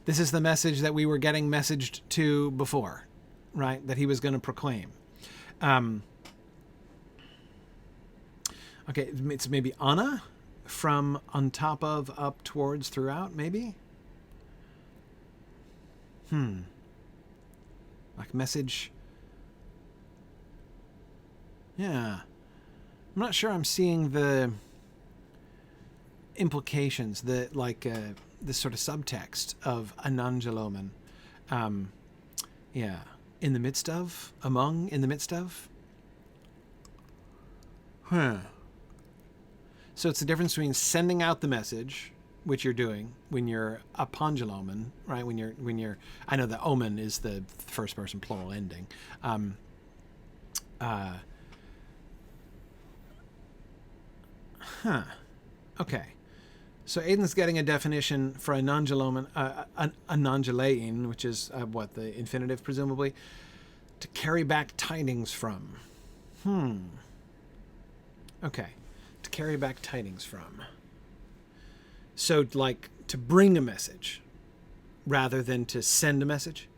This is the message that we were getting messaged to before, right? That he was going to proclaim. Okay, it's maybe Anna from on top of, up towards, throughout, maybe? Like message. Yeah. I'm not sure I'm seeing the implications, the sort of subtext of Anangelomen. Yeah. In the midst of? Among? In the midst of? So it's the difference between sending out the message, which you're doing when you're apangelomen, right? When you're, I know the omen is the first person plural ending. Okay. So Aiden's getting a definition for anangelomen, anangelein, which is what, the infinitive, presumably, to carry back tidings from. Okay. To carry back tidings from. So, like, to bring a message rather than to send a message.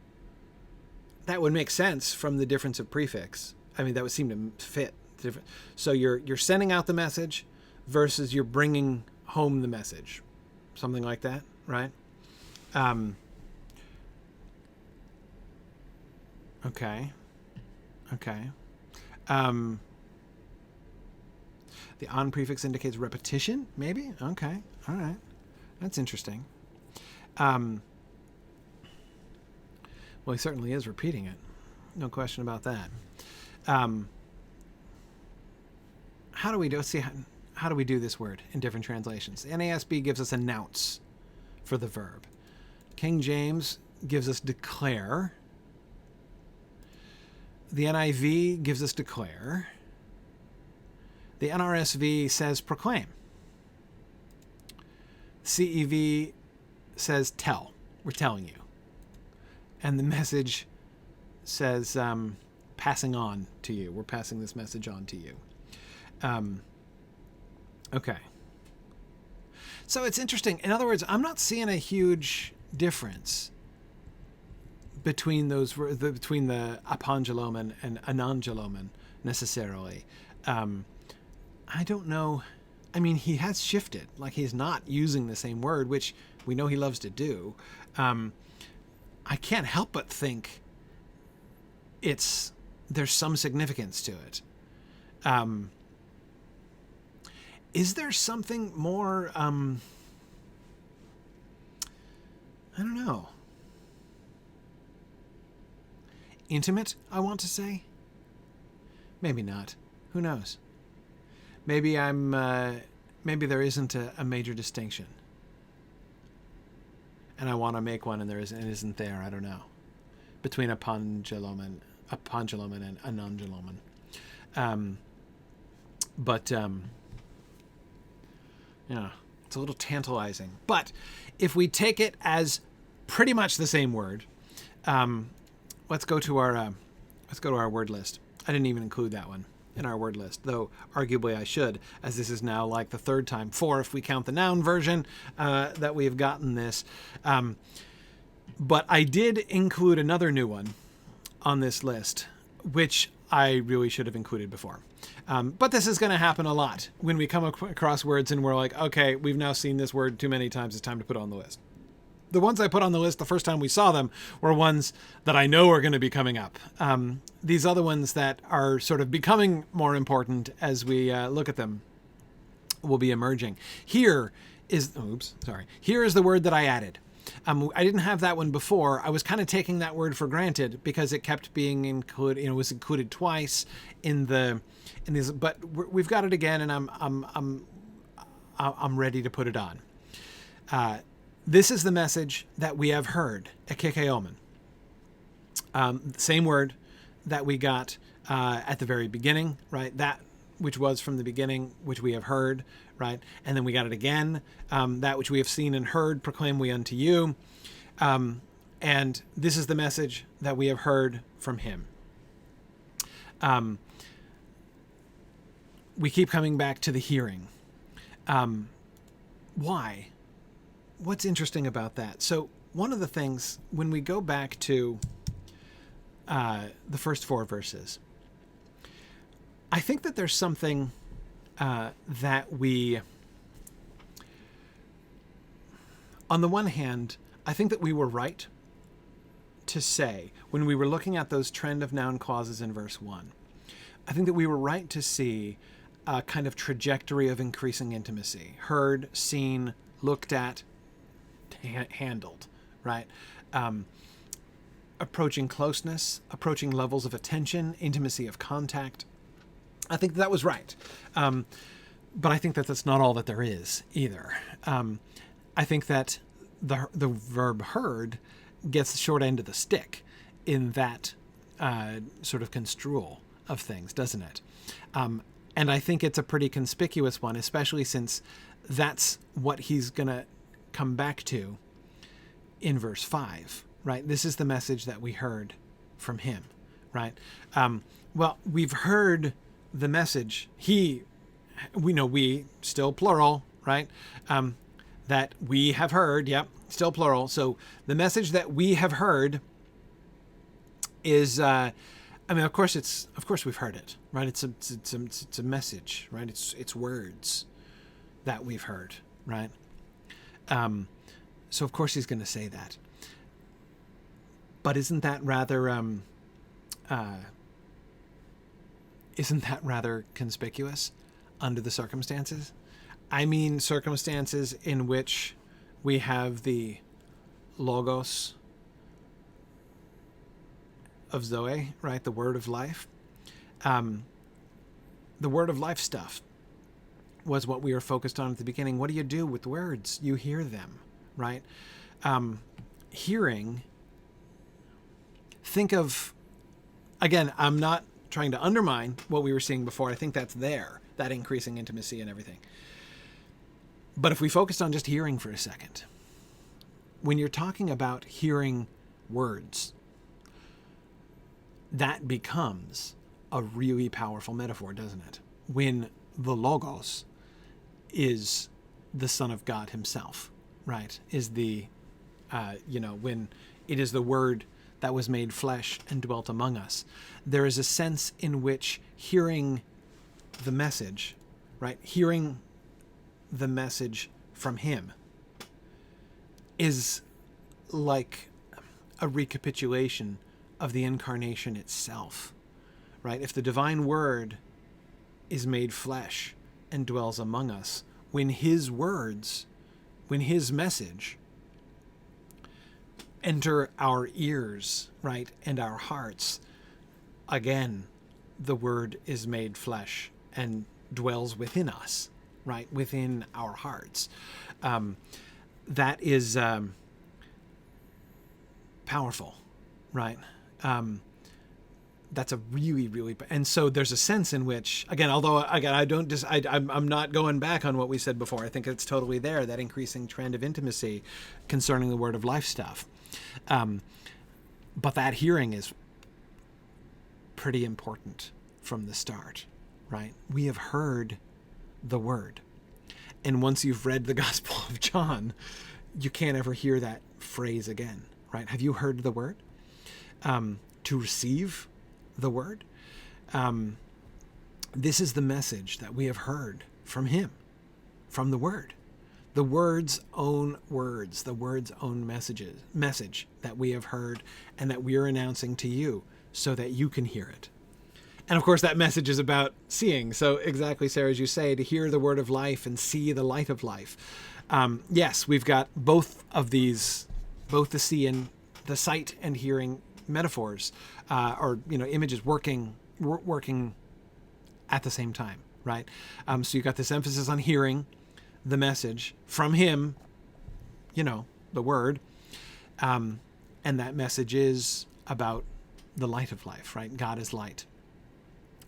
That would make sense from the difference of prefix. I mean, that would seem to fit. So you're sending out the message versus you're bringing home the message. Something like that, right? Okay. The on prefix indicates repetition, maybe? Okay. All right. That's interesting. Well, he certainly is repeating it. No question about that. How do we do? Let's see. How do we do this word in different translations? The NASB gives us announce for the verb. King James gives us declare. The NIV gives us declare. The NRSV says proclaim. CEV says tell. We're telling you. And the message says passing on to you. We're passing this message on to you. Okay. So it's interesting. In other words, I'm not seeing a huge difference between between the apangelomen and anangelomen necessarily. I don't know. I mean, he has shifted. Like, he's not using the same word, which we know he loves to do. I can't help but think there's some significance to it. Is there something more, I don't know, intimate, I want to say? Maybe not. Who knows? Maybe maybe there isn't a major distinction. And I want to make one and it isn't there, I don't know. Between apangelomen and anangelomen. Yeah, it's a little tantalizing. But if we take it as pretty much the same word, let's go to our word list. I didn't even include that one in our word list, though arguably I should, as this is now like the third time, 4 if we count the noun version, that we have gotten this. But I did include another new one on this list, which I really should have included before. But this is going to happen a lot when we come across words and we're like, okay, we've now seen this word too many times. It's time to put it on the list. The ones I put on the list the first time we saw them were ones that I know are going to be coming up. These other ones that are sort of becoming more important as we look at them will be emerging. Here is the word that I added. I didn't have that one before. I was kind of taking that word for granted because it kept being included. It was included twice in these. But we've got it again, and I'm ready to put it on. This is the message that we have heard, ekikeomen. Same word that we got at the very beginning, right? That which was from the beginning, which we have heard, right? And then we got it again, that which we have seen and heard, proclaim we unto you. And this is the message that we have heard from him. We keep coming back to the hearing. Why? What's interesting about that? So one of the things, when we go back to the first 4 verses, I think that there's something that we, on the one hand, I think that we were right to say, when we were looking at those trend of noun clauses in verse 1, I think that we were right to see a kind of trajectory of increasing intimacy. Heard, seen, looked at, handled, right? Approaching closeness, approaching levels of attention, intimacy of contact. I think that was right. But I think that that's not all that there is either. I think that the verb heard gets the short end of the stick in that sort of construal of things, doesn't it? And I think it's a pretty conspicuous one, especially since that's what he's going to come back to in verse 5, right? This is the message that we heard from him, right? Well, we've heard the message. We, still plural, right? That we have heard, yep, still plural. So the message that we have heard is, of course we've heard it, right? It's a message, right? It's words that we've heard, right? So of course he's going to say that. But isn't that rather conspicuous under the circumstances? I mean, circumstances in which we have the logos of Zoe, right? The word of life. The word of life stuff was what we were focused on at the beginning. What do you do with words? You hear them, right? Hearing, think of, again, I'm not trying to undermine what we were seeing before. I think that's there, that increasing intimacy and everything. But if we focused on just hearing for a second, when you're talking about hearing words, that becomes a really powerful metaphor, doesn't it? When the Logos is the Son of God himself, right? Is the, when it is the Word that was made flesh and dwelt among us. There is a sense in which hearing the message, right? Hearing the message from him is like a recapitulation of the incarnation itself, right? If the divine word is made flesh and dwells among us, when his words, when his message enter our ears, right, and our hearts, again, the word is made flesh and dwells within us, right, within our hearts. That is powerful, right? That's a really, really, and so there's a sense in which, again, I'm not going back on what we said before. I think it's totally there, that increasing trend of intimacy concerning the word of life stuff. But that hearing is pretty important from the start, right? We have heard the word. And once you've read the Gospel of John, you can't ever hear that phrase again, right? Have you heard the word? To receive the word. This is the message that we have heard from him, from the word. The word's own words, the word's own message that we have heard and that we are announcing to you so that you can hear it. And of course, that message is about seeing. So exactly, Sarah, as you say, to hear the word of life and see the light of life. Yes, we've got both of these, both the the sight and hearing metaphors, or images working at the same time, right? So you've got this emphasis on hearing the message from him, the word, and that message is about the light of life, right? God is light,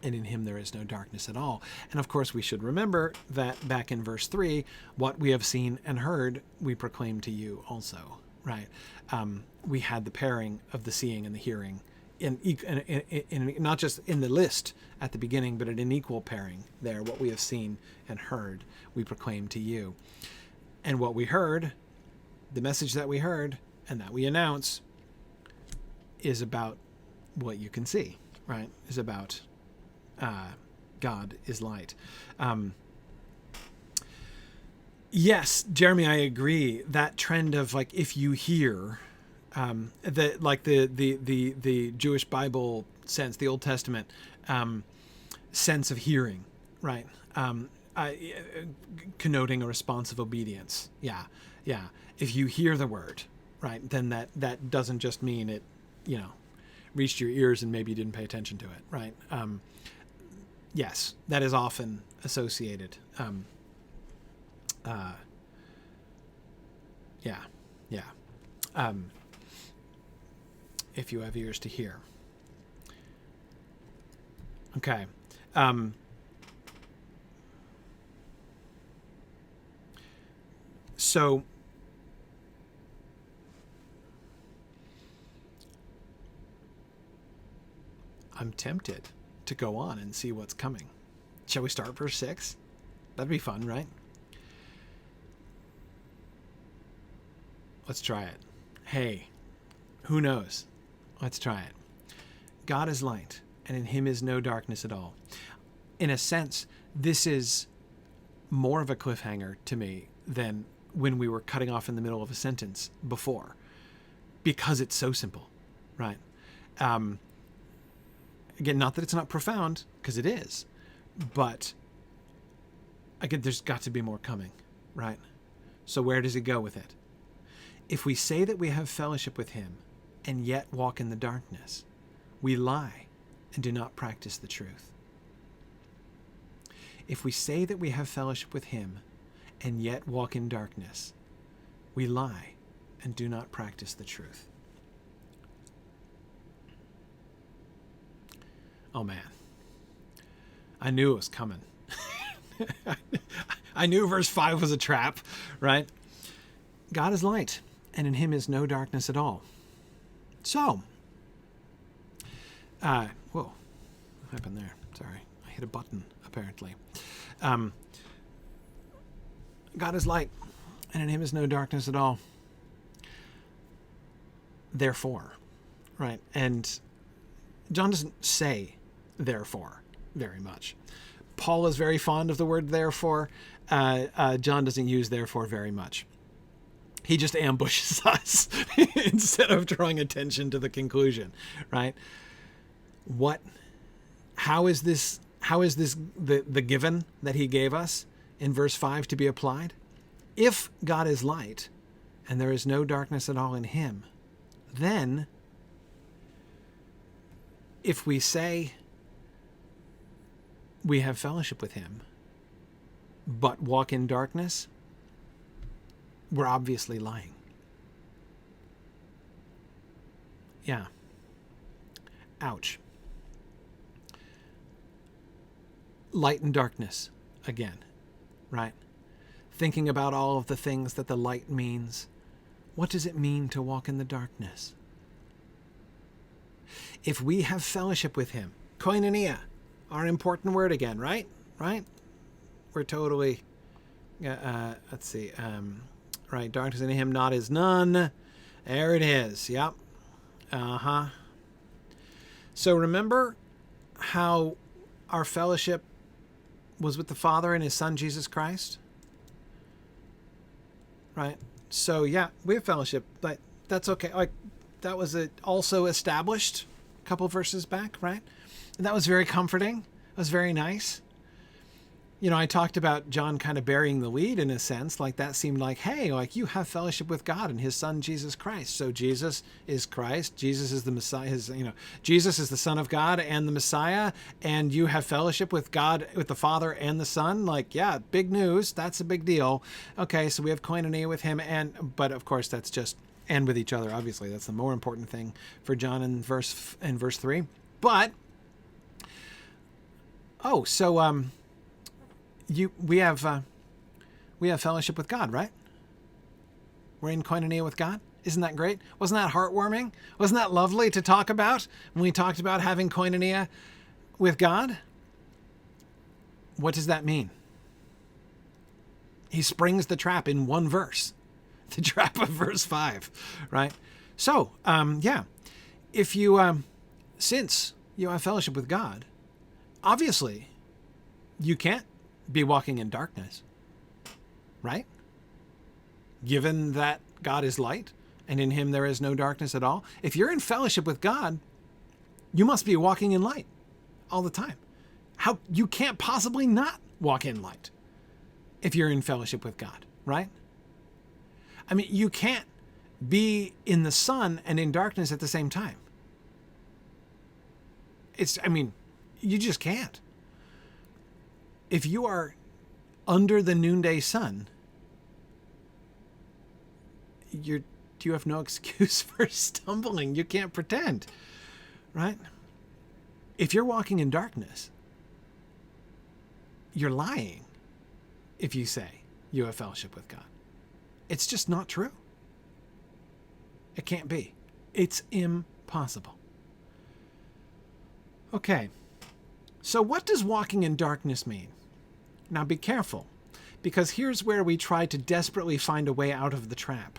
and in him there is no darkness at all. And of course, we should remember that back in verse 3, what we have seen and heard, we proclaim to you also, right? We had the pairing of the seeing and the hearing not just in the list at the beginning, but at an equal pairing there. What we have seen and heard, we proclaim to you. And what we heard, the message that we heard and that we announce, is about what you can see, right? Is about God is light. Yes, Jeremy, I agree. That trend of like, if you hear, the Jewish Bible sense, the Old Testament sense of hearing, right? Connoting a response of obedience. Yeah. If you hear the word, right, then that doesn't just mean it, reached your ears and maybe you didn't pay attention to it, right? Yes, that is often associated. If you have ears to hear. Okay. So I'm tempted to go on and see what's coming. Shall we start verse 6? That'd be fun, right? Let's try it. Hey, who knows? Let's try it. God is light, and in him is no darkness at all. In a sense, this is more of a cliffhanger to me than when we were cutting off in the middle of a sentence before, because it's so simple, right? Again, not that it's not profound, because it is, but again, there's got to be more coming, right? So where does he go with it? If we say that we have fellowship with him and yet walk in the darkness, we lie and do not practice the truth. If we say that we have fellowship with him and yet walk in darkness, we lie and do not practice the truth. Oh man, I knew it was coming. I knew verse 5 was a trap, right? God is light, and in him is no darkness at all. So, whoa, what happened there? Sorry, I hit a button, apparently. God is light, and in him is no darkness at all. Therefore, right? And John doesn't say therefore very much. Paul is very fond of the word therefore. John doesn't use therefore very much. He just ambushes us instead of drawing attention to the conclusion, right? How is this the given that he gave us in verse 5 to be applied? If God is light and there is no darkness at all in him, then if we say we have fellowship with him but walk in darkness, we're obviously lying. Yeah. Ouch. Light and darkness again, right? Thinking about all of the things that the light means. What does it mean to walk in the darkness? If we have fellowship with him, koinonia, our important word again, right? We're totally, let's see, right, darkness in him not is none. There it is, yep. So remember how our fellowship was with the Father and his Son, Jesus Christ? Right? So yeah, we have fellowship, but that's okay. Like, that was also established a couple verses back, right? And that was very comforting. It was very nice. I talked about John kind of burying the lead in a sense. Like, that seemed like, hey, like, you have fellowship with God and his Son, Jesus Christ. So Jesus is Christ. Jesus is the Messiah. Jesus is the Son of God and the Messiah. And you have fellowship with God, with the Father and the Son. Like, yeah, big news. That's a big deal. Okay, so we have koinonia with him. But of course, that's just, and with each other, obviously. That's the more important thing for John in verse 3. But, we have fellowship with God, right? We're in koinonia with God. Isn't that great? Wasn't that heartwarming? Wasn't that lovely to talk about when we talked about having koinonia with God? What does that mean? He springs the trap in one verse, the trap of verse 5, right? So, if you, since you have fellowship with God, obviously you can't be walking in darkness, right? Given that God is light and in him there is no darkness at all. If you're in fellowship with God, you must be walking in light all the time. How you can't possibly not walk in light if you're in fellowship with God, right? I mean, you can't be in the sun and in darkness at the same time. You just can't. If you are under the noonday sun, you have no excuse for stumbling. You can't pretend, right? If you're walking in darkness, you're lying if you say you have fellowship with God. It's just not true. It can't be. It's impossible. Okay, so what does walking in darkness mean? Now be careful, because here's where we try to desperately find a way out of the trap,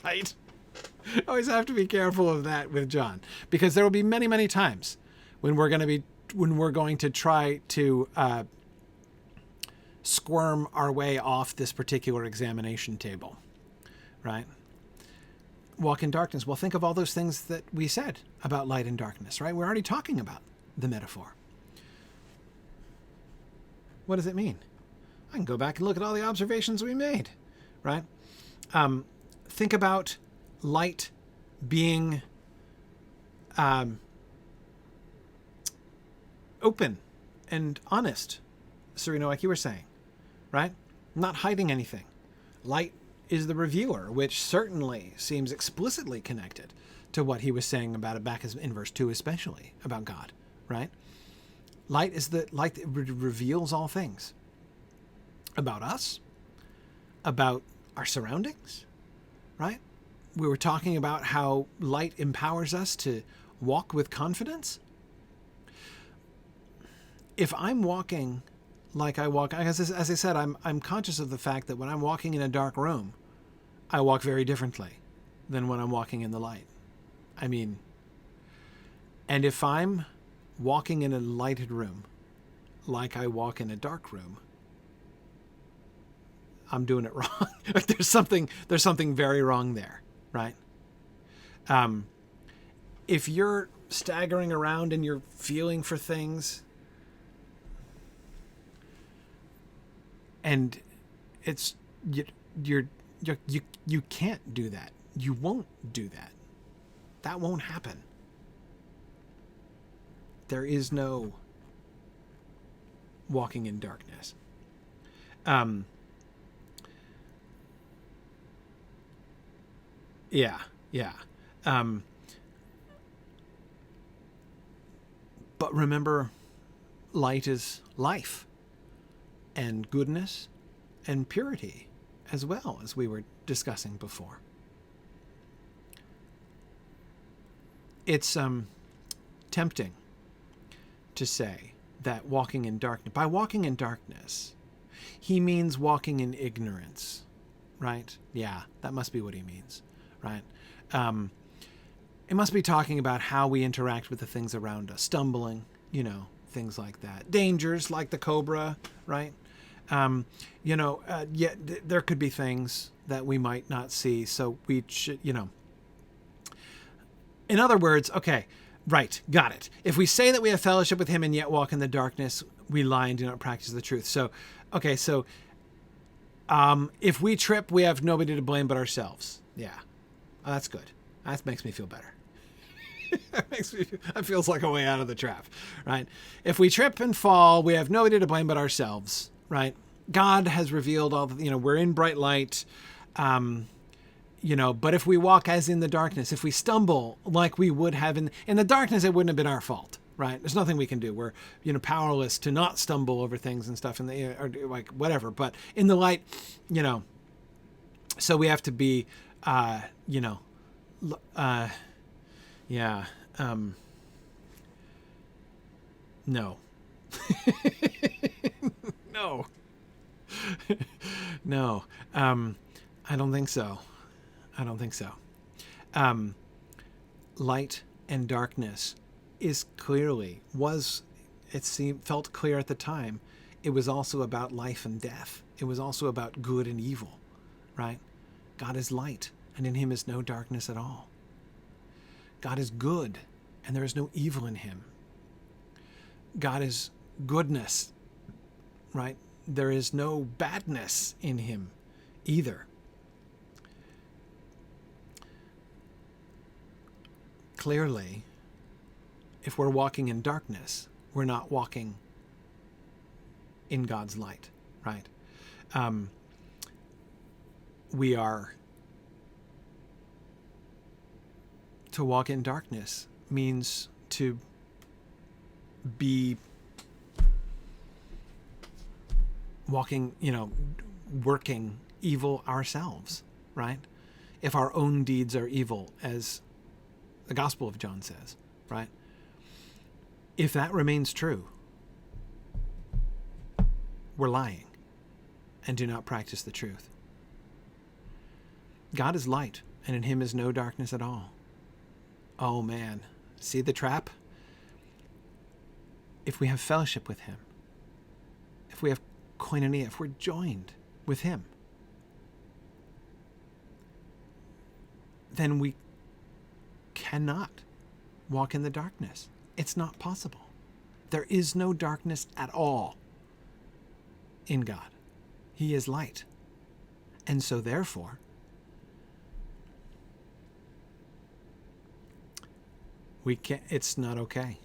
right? Always have to be careful of that with John, because there will be many, many times when we're going to try to squirm our way off this particular examination table, right? Walk in darkness. Well, think of all those things that we said about light and darkness, right? We're already talking about the metaphor. What does it mean? I can go back and look at all the observations we made, right? Think about light being open and honest, Serena, like you were saying, right? Not hiding anything. Light is the revealer, which certainly seems explicitly connected to what he was saying about it back in verse 2, especially about God, right? Light is the light that reveals all things about us, about our surroundings, right? We were talking about how light empowers us to walk with confidence. If I'm walking like I walk, as I said, I'm conscious of the fact that when I'm walking in a dark room, I walk very differently than when I'm walking in the light. And if I'm walking in a lighted room like I walk in a dark room, I'm doing it wrong. There's something very wrong there, right? If you're staggering around and you're feeling for things, and it's you can't do that. You won't do that. That won't happen. There is no walking in darkness. But remember, light is life and goodness and purity, as well as we were discussing before. It's tempting to say that walking in darkness, by walking in darkness, he means walking in ignorance, right? Yeah, that must be what he means, right? It must be talking about how we interact with the things around us, stumbling, things like that. Dangers like the cobra, right? There could be things that we might not see, so we should, In other words, okay, right, got it. If we say that we have fellowship with him and yet walk in the darkness, we lie and do not practice the truth. So, okay, if we trip, we have nobody to blame but ourselves. Yeah, that's good. That makes me feel better. That feels like a way out of the trap, right? If we trip and fall, we have nobody to blame but ourselves, right? God has revealed all the, we're in bright light, but if we walk as in the darkness, if we stumble like we would have in the darkness, it wouldn't have been our fault, right? There's nothing we can do. We're, powerless to not stumble over things and stuff or like whatever, but in the light, so we have to be you know, yeah, no, no, no, I don't think so. I don't think so. Light and darkness is clearly, felt clear at the time. It was also about life and death. It was also about good and evil, right? God is light, and in him is no darkness at all. God is good, and there is no evil in him. God is goodness, right? There is no badness in him either. Clearly, if we're walking in darkness, we're not walking in God's light, right? We are to walk in darkness means to be walking, working evil ourselves, right? If our own deeds are evil, as the Gospel of John says, right? If that remains true, we're lying and do not practice the truth. God is light, and in him is no darkness at all. Oh man, see the trap? If we have fellowship with him, if we have koinonia, if we're joined with him, then we cannot walk in the darkness. It's not possible. There is no darkness at all in God. He is light. And so therefore, it's not okay.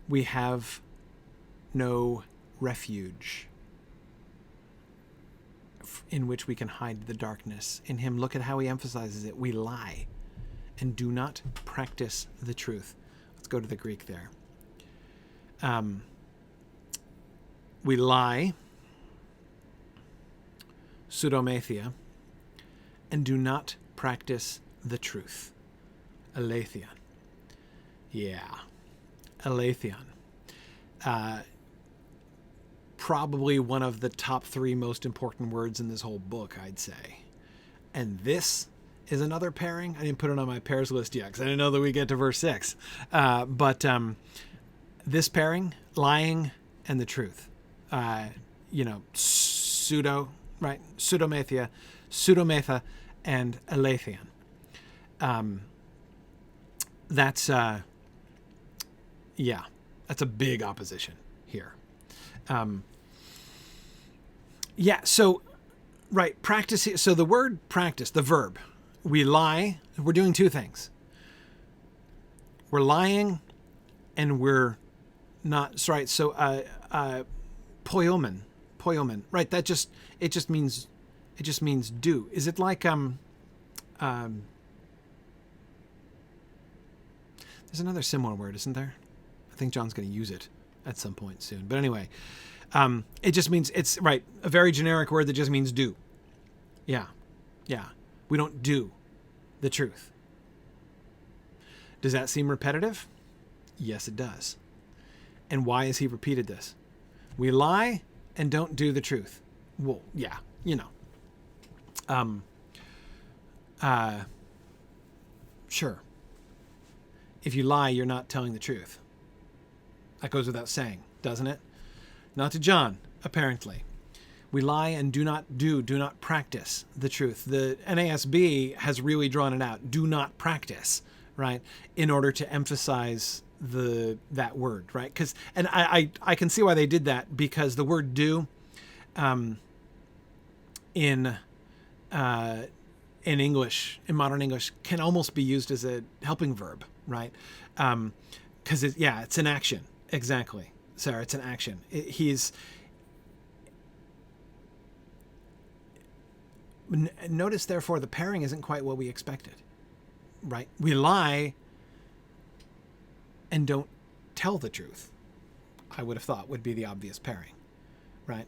We have no refuge in which we can hide the darkness. In him, look at how he emphasizes it. We lie and do not practice the truth. Let's go to the Greek there. We lie, pseudomathia, and do not practice the truth. Aletheon. Yeah. Aletheon. Probably one of the top 3 most important words in this whole book, I'd say. And this is another pairing. I didn't put it on my pairs list yet because I didn't know that we get to verse 6. But this pairing, lying and the truth. Pseudo, right? Pseudomathia, pseudomatha, and aletheon. That's a big opposition here. So, right, practice. So the word practice, the verb, we lie, we're doing 2 things. We're lying and we're not, right, so poimen, right, it just means do. Is it like, there's another similar word, isn't there? I think John's going to use it at some point soon. But anyway, it just means, it's right, a very generic word that just means do. Yeah. We don't do the truth. Does that seem repetitive? Yes, it does. And why has he repeated this? We lie and don't do the truth. Well, yeah, sure. If you lie, you're not telling the truth. That goes without saying, doesn't it? Not to John, apparently. We lie and do not practice the truth. The NASB has really drawn it out. Do not practice, right? In order to emphasize that word, right? And I can see why they did that, because the word do in English, in modern English, can almost be used as a helping verb, right? Because it's an action. Exactly, Sarah, it's an action. Notice, therefore, the pairing isn't quite what we expected, right? We lie and don't tell the truth, I would have thought would be the obvious pairing, right?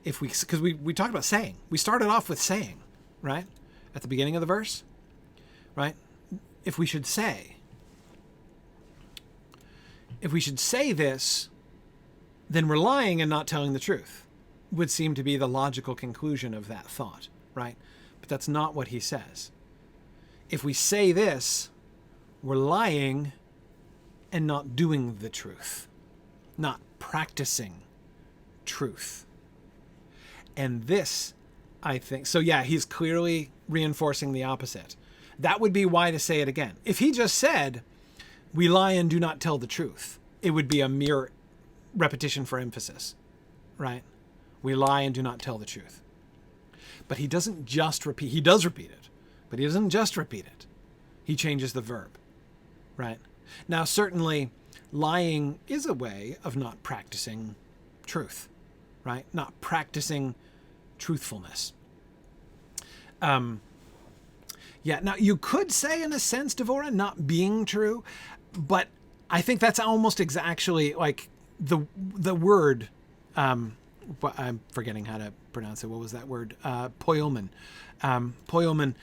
Because we talked about saying. We started off with saying, right? at the beginning of the verse, right? If we should say this, then we're lying and not telling the truth, would seem to be the logical conclusion of that thought, right? But that's not what he says. If we say this, we're lying and not doing the truth, not practicing truth. And this, I think, so yeah, he's clearly reinforcing the opposite. That would be why to say it again. If he just said, we lie and do not tell the truth, it would be a mere repetition for emphasis, right? We lie and do not tell the truth. But he doesn't just repeat, he does repeat it, but he doesn't just repeat it. He changes the verb, right? Now, certainly, lying is a way of not practicing truth, right? Not practicing truthfulness. Yeah, now you could say in a sense, Devorah, not being true, but I think that's almost actually like the word, I'm forgetting how to pronounce it. What was that word? Poimen. Poimen,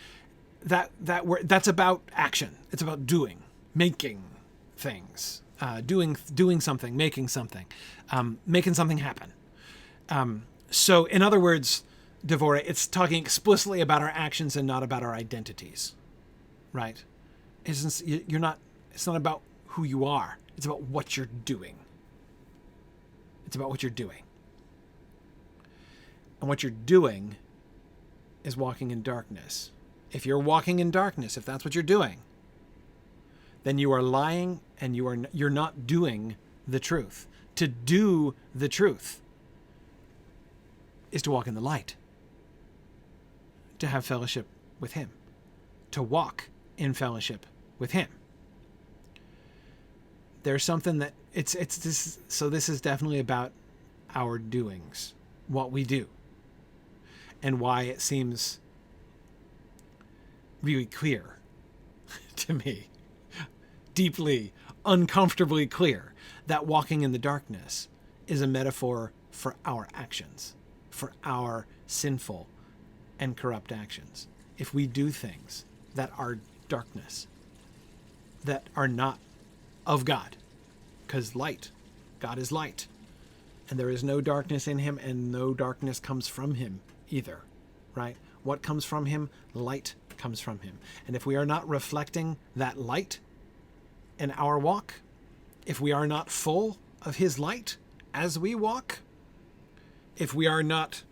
that word, that's about action. It's about doing, making things, doing something, making something happen. So in other words, Devorah, it's talking explicitly about our actions and not about our identities, right? It's not about who you are. It's about what you're doing. It's about what you're doing. And what you're doing is walking in darkness. If you're walking in darkness, if that's what you're doing, then you are lying and you're not doing the truth. To do the truth is to walk in the light, to have fellowship with him, to walk in fellowship with him. There's something that it's this. So this is definitely about our doings, what we do, and why it seems really clear to me, deeply, uncomfortably clear, that walking in the darkness is a metaphor for our actions, for our sinful and corrupt actions. If we do things that are darkness, that are not of God, because God is light, and there is no darkness in him, and no darkness comes from him either, right? What comes from him? Light comes from him. And if we are not reflecting that light in our walk, if we are not full of his light as we walk, if we are not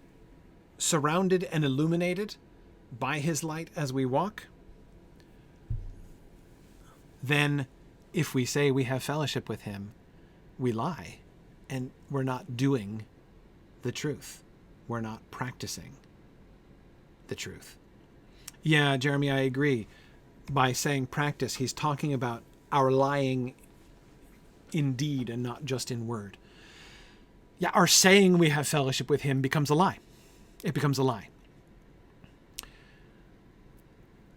surrounded and illuminated by his light as we walk, then if we say we have fellowship with him, we lie and we're not doing the truth. We're not practicing the truth. Yeah, Jeremy, I agree. By saying practice, he's talking about our lying in deed and not just in word. Yeah, our saying we have fellowship with him becomes a lie. It becomes a lie.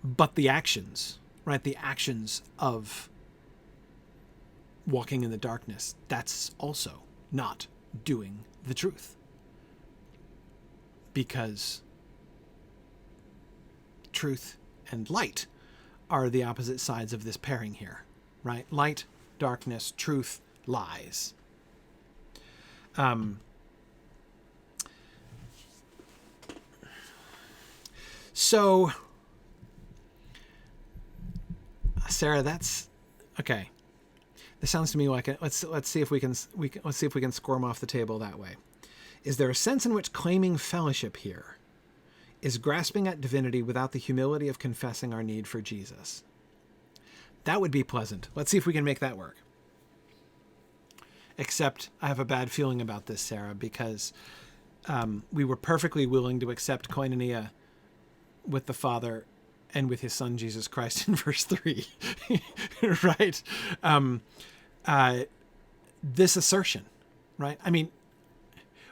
But the actions, right? The actions of walking in the darkness, that's also not doing the truth. Because truth and light are the opposite sides of this pairing here, right? Light, darkness, truth, lies. So, Sarah, that's okay. This sounds to me like let's see if we can squirm off the table that way. Is there a sense in which claiming fellowship here is grasping at divinity without the humility of confessing our need for Jesus? That would be pleasant. Let's see if we can make that work. Except I have a bad feeling about this, Sarah, because we were perfectly willing to accept koinonia with the Father and with his Son, Jesus Christ, in verse 3, right? This assertion, right? I mean,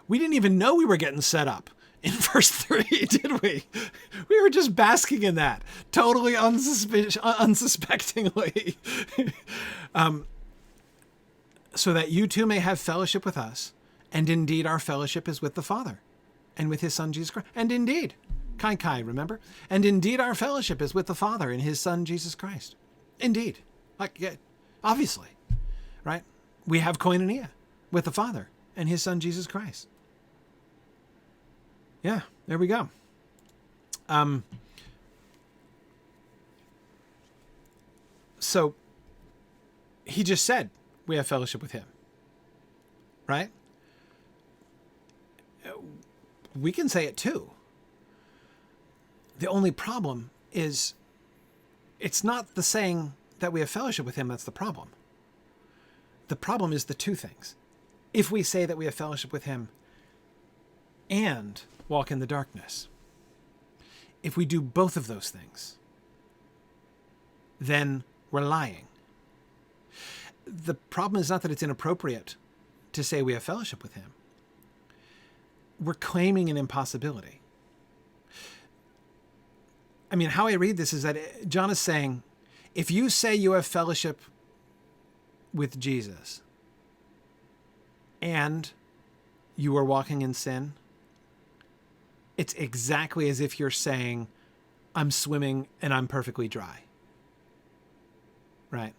we didn't even know we were getting set up in verse 3, did we? We were just basking in that, totally unsuspectingly. So that you too may have fellowship with us, and indeed our fellowship is with the Father and with his Son, Jesus Christ. And indeed, Kai Kai, remember? And indeed our fellowship is with the Father and his Son, Jesus Christ. Indeed. Like, yeah, obviously, right? We have koinonia with the Father and his Son, Jesus Christ. Yeah, there we go. So he just said we have fellowship with him, right? We can say it too. The only problem is it's not the saying that we have fellowship with him that's the problem. The problem is the two things. If we say that we have fellowship with him and walk in the darkness, if we do both of those things, then we're lying. The problem is not that it's inappropriate to say we have fellowship with him. We're claiming an impossibility. I mean, how I read this is that John is saying, if you say you have fellowship with Jesus and you are walking in sin, it's exactly as if you're saying, I'm swimming and I'm perfectly dry. Right?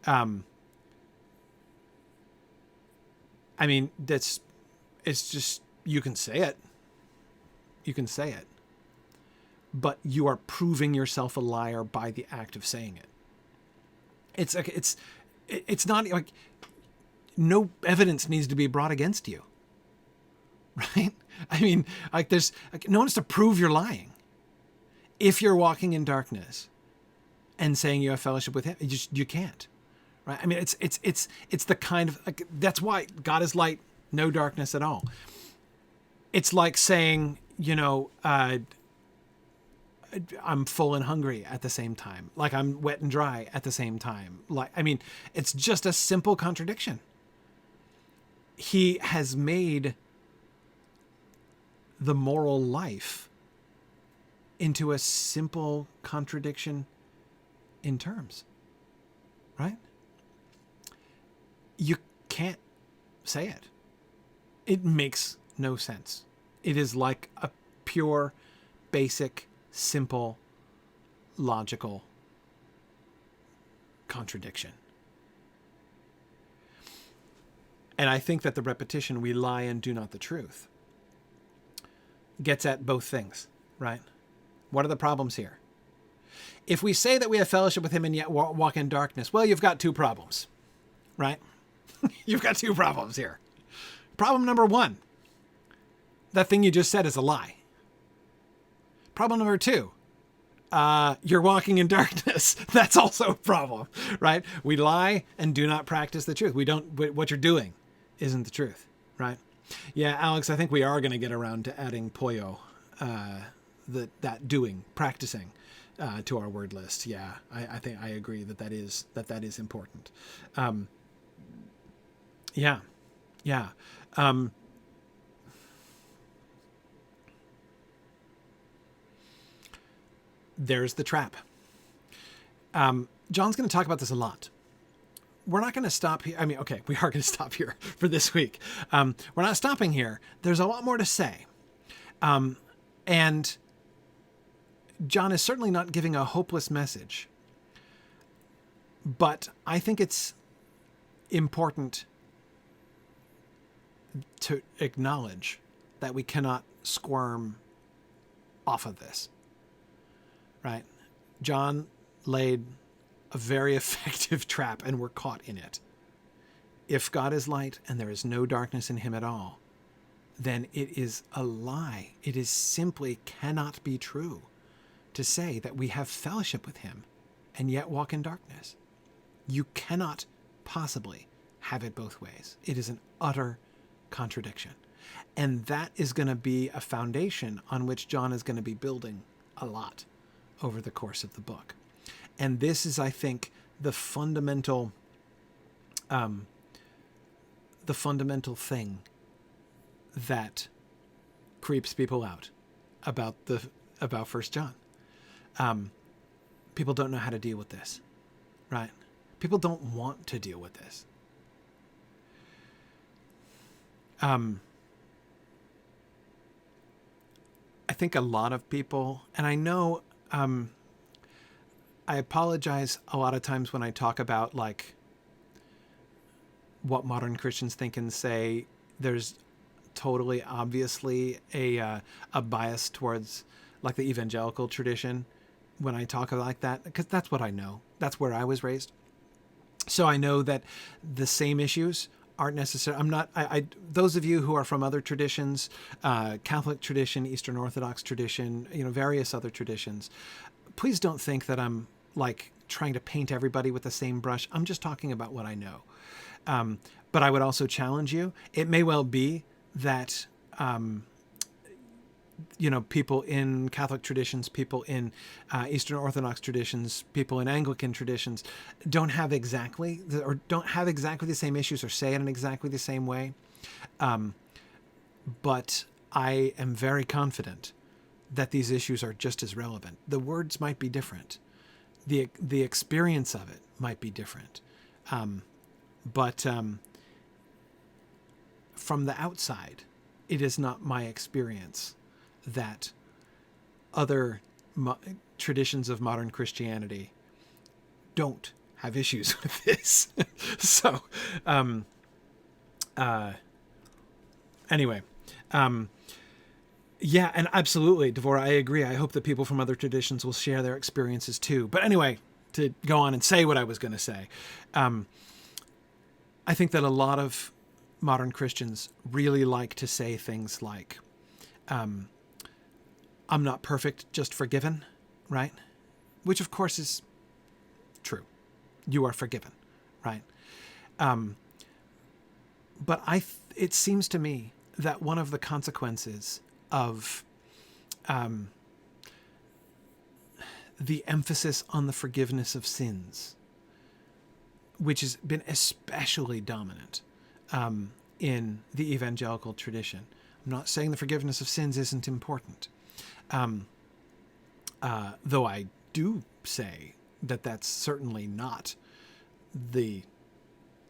I mean, it's just, you can say it. You can say it. But you are proving yourself a liar by the act of saying it. It's not like no evidence needs to be brought against you. Right? I mean, like there's like no one has to prove you're lying. If you're walking in darkness and saying you have fellowship with him, you can't. Right? I mean, it's the kind of, like, that's why God is light, no darkness at all. It's like saying, I'm full and hungry at the same time. Like I'm wet and dry at the same time. Like, I mean, it's just a simple contradiction. He has made the moral life into a simple contradiction in terms, right? You can't say it. It makes no sense. It is like a pure, basic, simple, logical contradiction. And I think that the repetition, we lie and do not the truth, gets at both things, right? What are the problems here? If we say that we have fellowship with him and yet walk in darkness, well, you've got two problems, right? You've got two problems here. Problem number one, that thing you just said is a lie. Problem number two, you're walking in darkness. That's also a problem, right? We lie and do not practice the truth. What you're doing isn't the truth, right? Yeah, Alex, I think we are going to get around to adding poyo, practicing, to our word list. Yeah, I think I agree that is important. Yeah. There's the trap. John's going to talk about this a lot. We're not going to stop here. I mean, okay, we are going to stop here for this week. We're not stopping here. There's a lot more to say. And John is certainly not giving a hopeless message. But I think it's important to acknowledge that we cannot squirm off of this. Right? John laid a very effective trap and we're caught in it. If God is light and there is no darkness in him at all, then it is a lie. It is simply cannot be true to say that we have fellowship with him and yet walk in darkness. You cannot possibly have it both ways. It is an utter contradiction. And that is going to be a foundation on which John is going to be building a lot over the course of the book. And this is, I think, the fundamental thing that creeps people out about 1 John. People don't know how to deal with this, right? People don't want to deal with this. think a lot of people, and I know, I apologize a lot of times when I talk about like what modern Christians think and say. There's totally obviously a bias towards like the evangelical tradition when I talk like that, because that's what I know. That's where I was raised. So I know that the same issues aren't necessary. I'm not, those of you who are from other traditions, Catholic tradition, Eastern Orthodox tradition, various other traditions, please don't think that I'm like trying to paint everybody with the same brush. I'm just talking about what I know. But I would also challenge you. It may well be that, people in Catholic traditions, people in Eastern Orthodox traditions, people in Anglican traditions don't have exactly the same issues or say it in exactly the same way. But I am very confident that these issues are just as relevant. The words might be different. The experience of it might be different. But from the outside, it is not my experience that other traditions of modern Christianity don't have issues with this. So, anyway, yeah, and absolutely, Devorah, I agree. I hope that people from other traditions will share their experiences too. But anyway, to go on and say what I was going to say, I think that a lot of modern Christians really like to say things like, I'm not perfect, just forgiven, right? Which of course is true. You are forgiven, right? But it seems to me that one of the consequences of the emphasis on the forgiveness of sins, which has been especially dominant in the evangelical tradition. I'm not saying the forgiveness of sins isn't important, though I do say that that's certainly not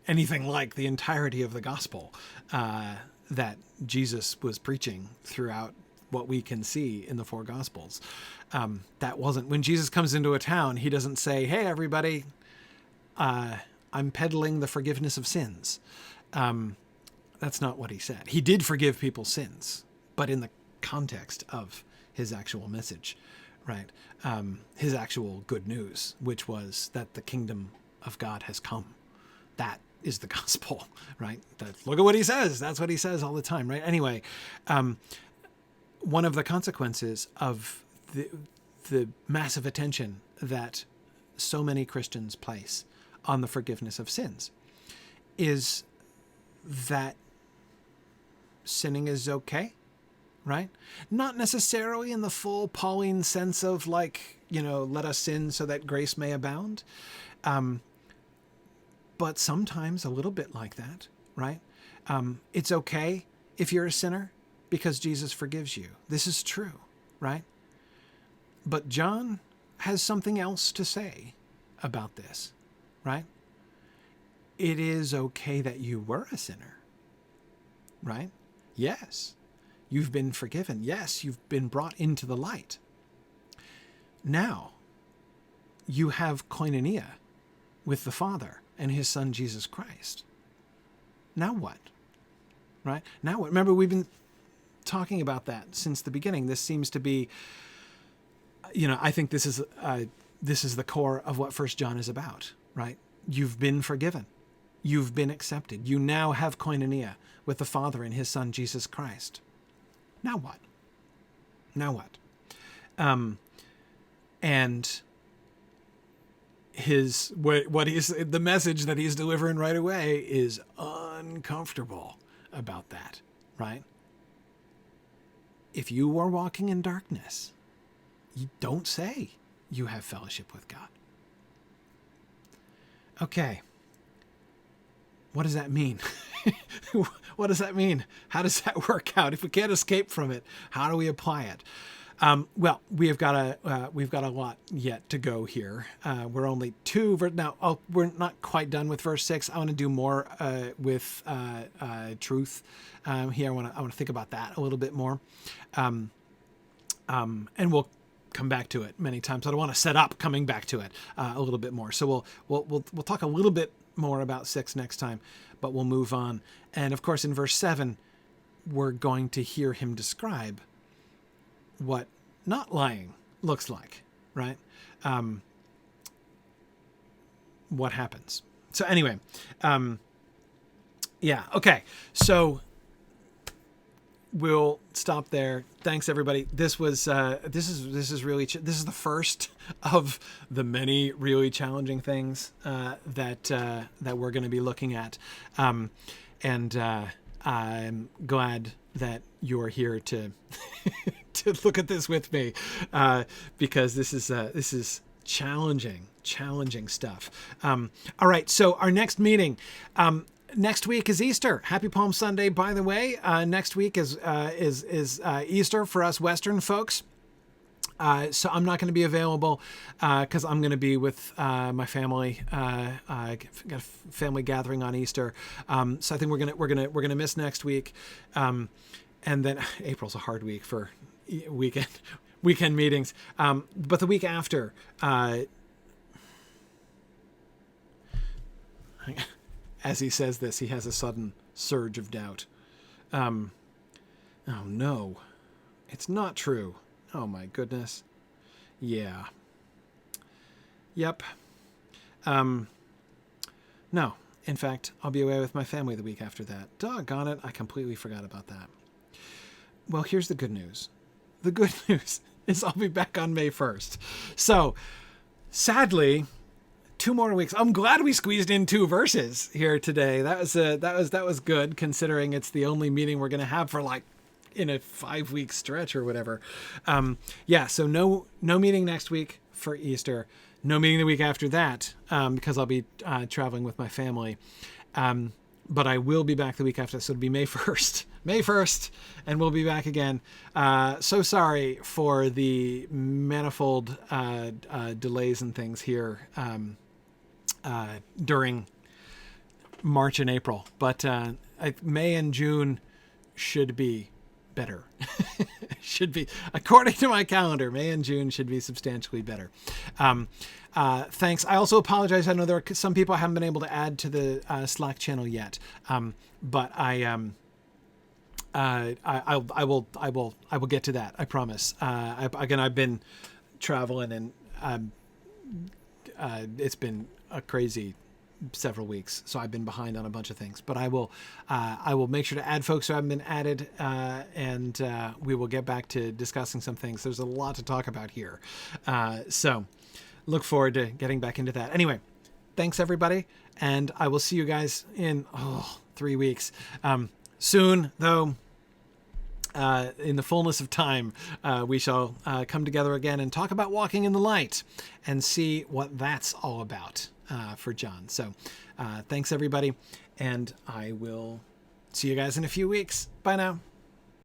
anything like the entirety of the gospel that Jesus was preaching throughout what we can see in the four gospels. That wasn't, when Jesus comes into a town, he doesn't say, hey, everybody, I'm peddling the forgiveness of sins. That's not what he said. He did forgive people's sins, but in the context of his actual message, right? His actual good news, which was that the kingdom of God has come. That is the gospel, right? Look at what he says. That's what he says all the time, right? Anyway, one of the consequences of the massive attention that so many Christians place on the forgiveness of sins is that sinning is okay, right? Not necessarily in the full Pauline sense of like, let us sin so that grace may abound. But sometimes a little bit like that, right? It's okay if you're a sinner because Jesus forgives you. This is true, right? But John has something else to say about this, right? It is okay that you were a sinner, right? Yes, you've been forgiven. Yes, you've been brought into the light. Now, you have koinonia with the Father and his Son, Jesus Christ. Now what? Right? Now what? Remember, we've been talking about that since the beginning. This seems to be, I think this is the core of what 1 John is about, right? You've been forgiven. You've been accepted. You now have koinonia with the Father and his Son, Jesus Christ. Now what? Now what? And the message that he's delivering right away is uncomfortable about that, right? If you are walking in darkness, you don't say you have fellowship with God. Okay. What does that mean? What does that mean? How does that work out? If we can't escape from it, how do we apply it? Well, we've got a lot yet to go here. We're only now. We're not quite done with verse 6. I want to do more with truth here. I want to think about that a little bit more. And we'll come back to it many times. I don't want to set up coming back to it a little bit more. So we'll talk a little bit more about 6 next time, but we'll move on. And of course, in verse 7, we're going to hear him describe what not lying looks like, right? What happens. So anyway, yeah, okay. So we'll stop there. Thanks everybody. This was this is really this is the first of the many really challenging things that we're going to be looking at, and I'm glad that you're here to to look at this with me, because this is challenging stuff. All right, so our next meeting. Next week is Easter. Happy Palm Sunday, by the way. Next week is Easter for us Western folks. So I'm not going to be available because I'm going to be with my family. I got a family gathering on Easter. So I think we're gonna miss next week. And then April's a hard week for weekend meetings. But the week after. As he says this, he has a sudden surge of doubt. Oh no, it's not true. Oh my goodness. Yeah. Yep. No, in fact, I'll be away with my family the week after that. Doggone it, I completely forgot about that. Well, here's the good news. The good news is I'll be back on May 1st. So, sadly, 2 more weeks. I'm glad we squeezed in 2 verses here today. That was good, considering it's the only meeting we're going to have for like in a 5-week stretch or whatever. Yeah. So no meeting next week for Easter. No meeting the week after that because I'll be traveling with my family. But I will be back the week after. So it'll be May 1st. May 1st, and we'll be back again. So sorry for the manifold delays and things here. During March and April, but May and June should be better. Should be, according to my calendar, May and June should be substantially better. Thanks. I also apologize. I know there are some people I haven't been able to add to the Slack channel yet, but I will get to that. I promise. I've been traveling and it's been a crazy several weeks, so I've been behind on a bunch of things, but I will make sure to add folks who haven't been added, and we will get back to discussing some things. There's a lot to talk about here, so look forward to getting back into that. Anyway, thanks everybody, and I will see you guys in 3 weeks. Soon, though, in the fullness of time, we shall come together again and talk about walking in the light and see what that's all about for John. So thanks, everybody, and I will see you guys in a few weeks. Bye now.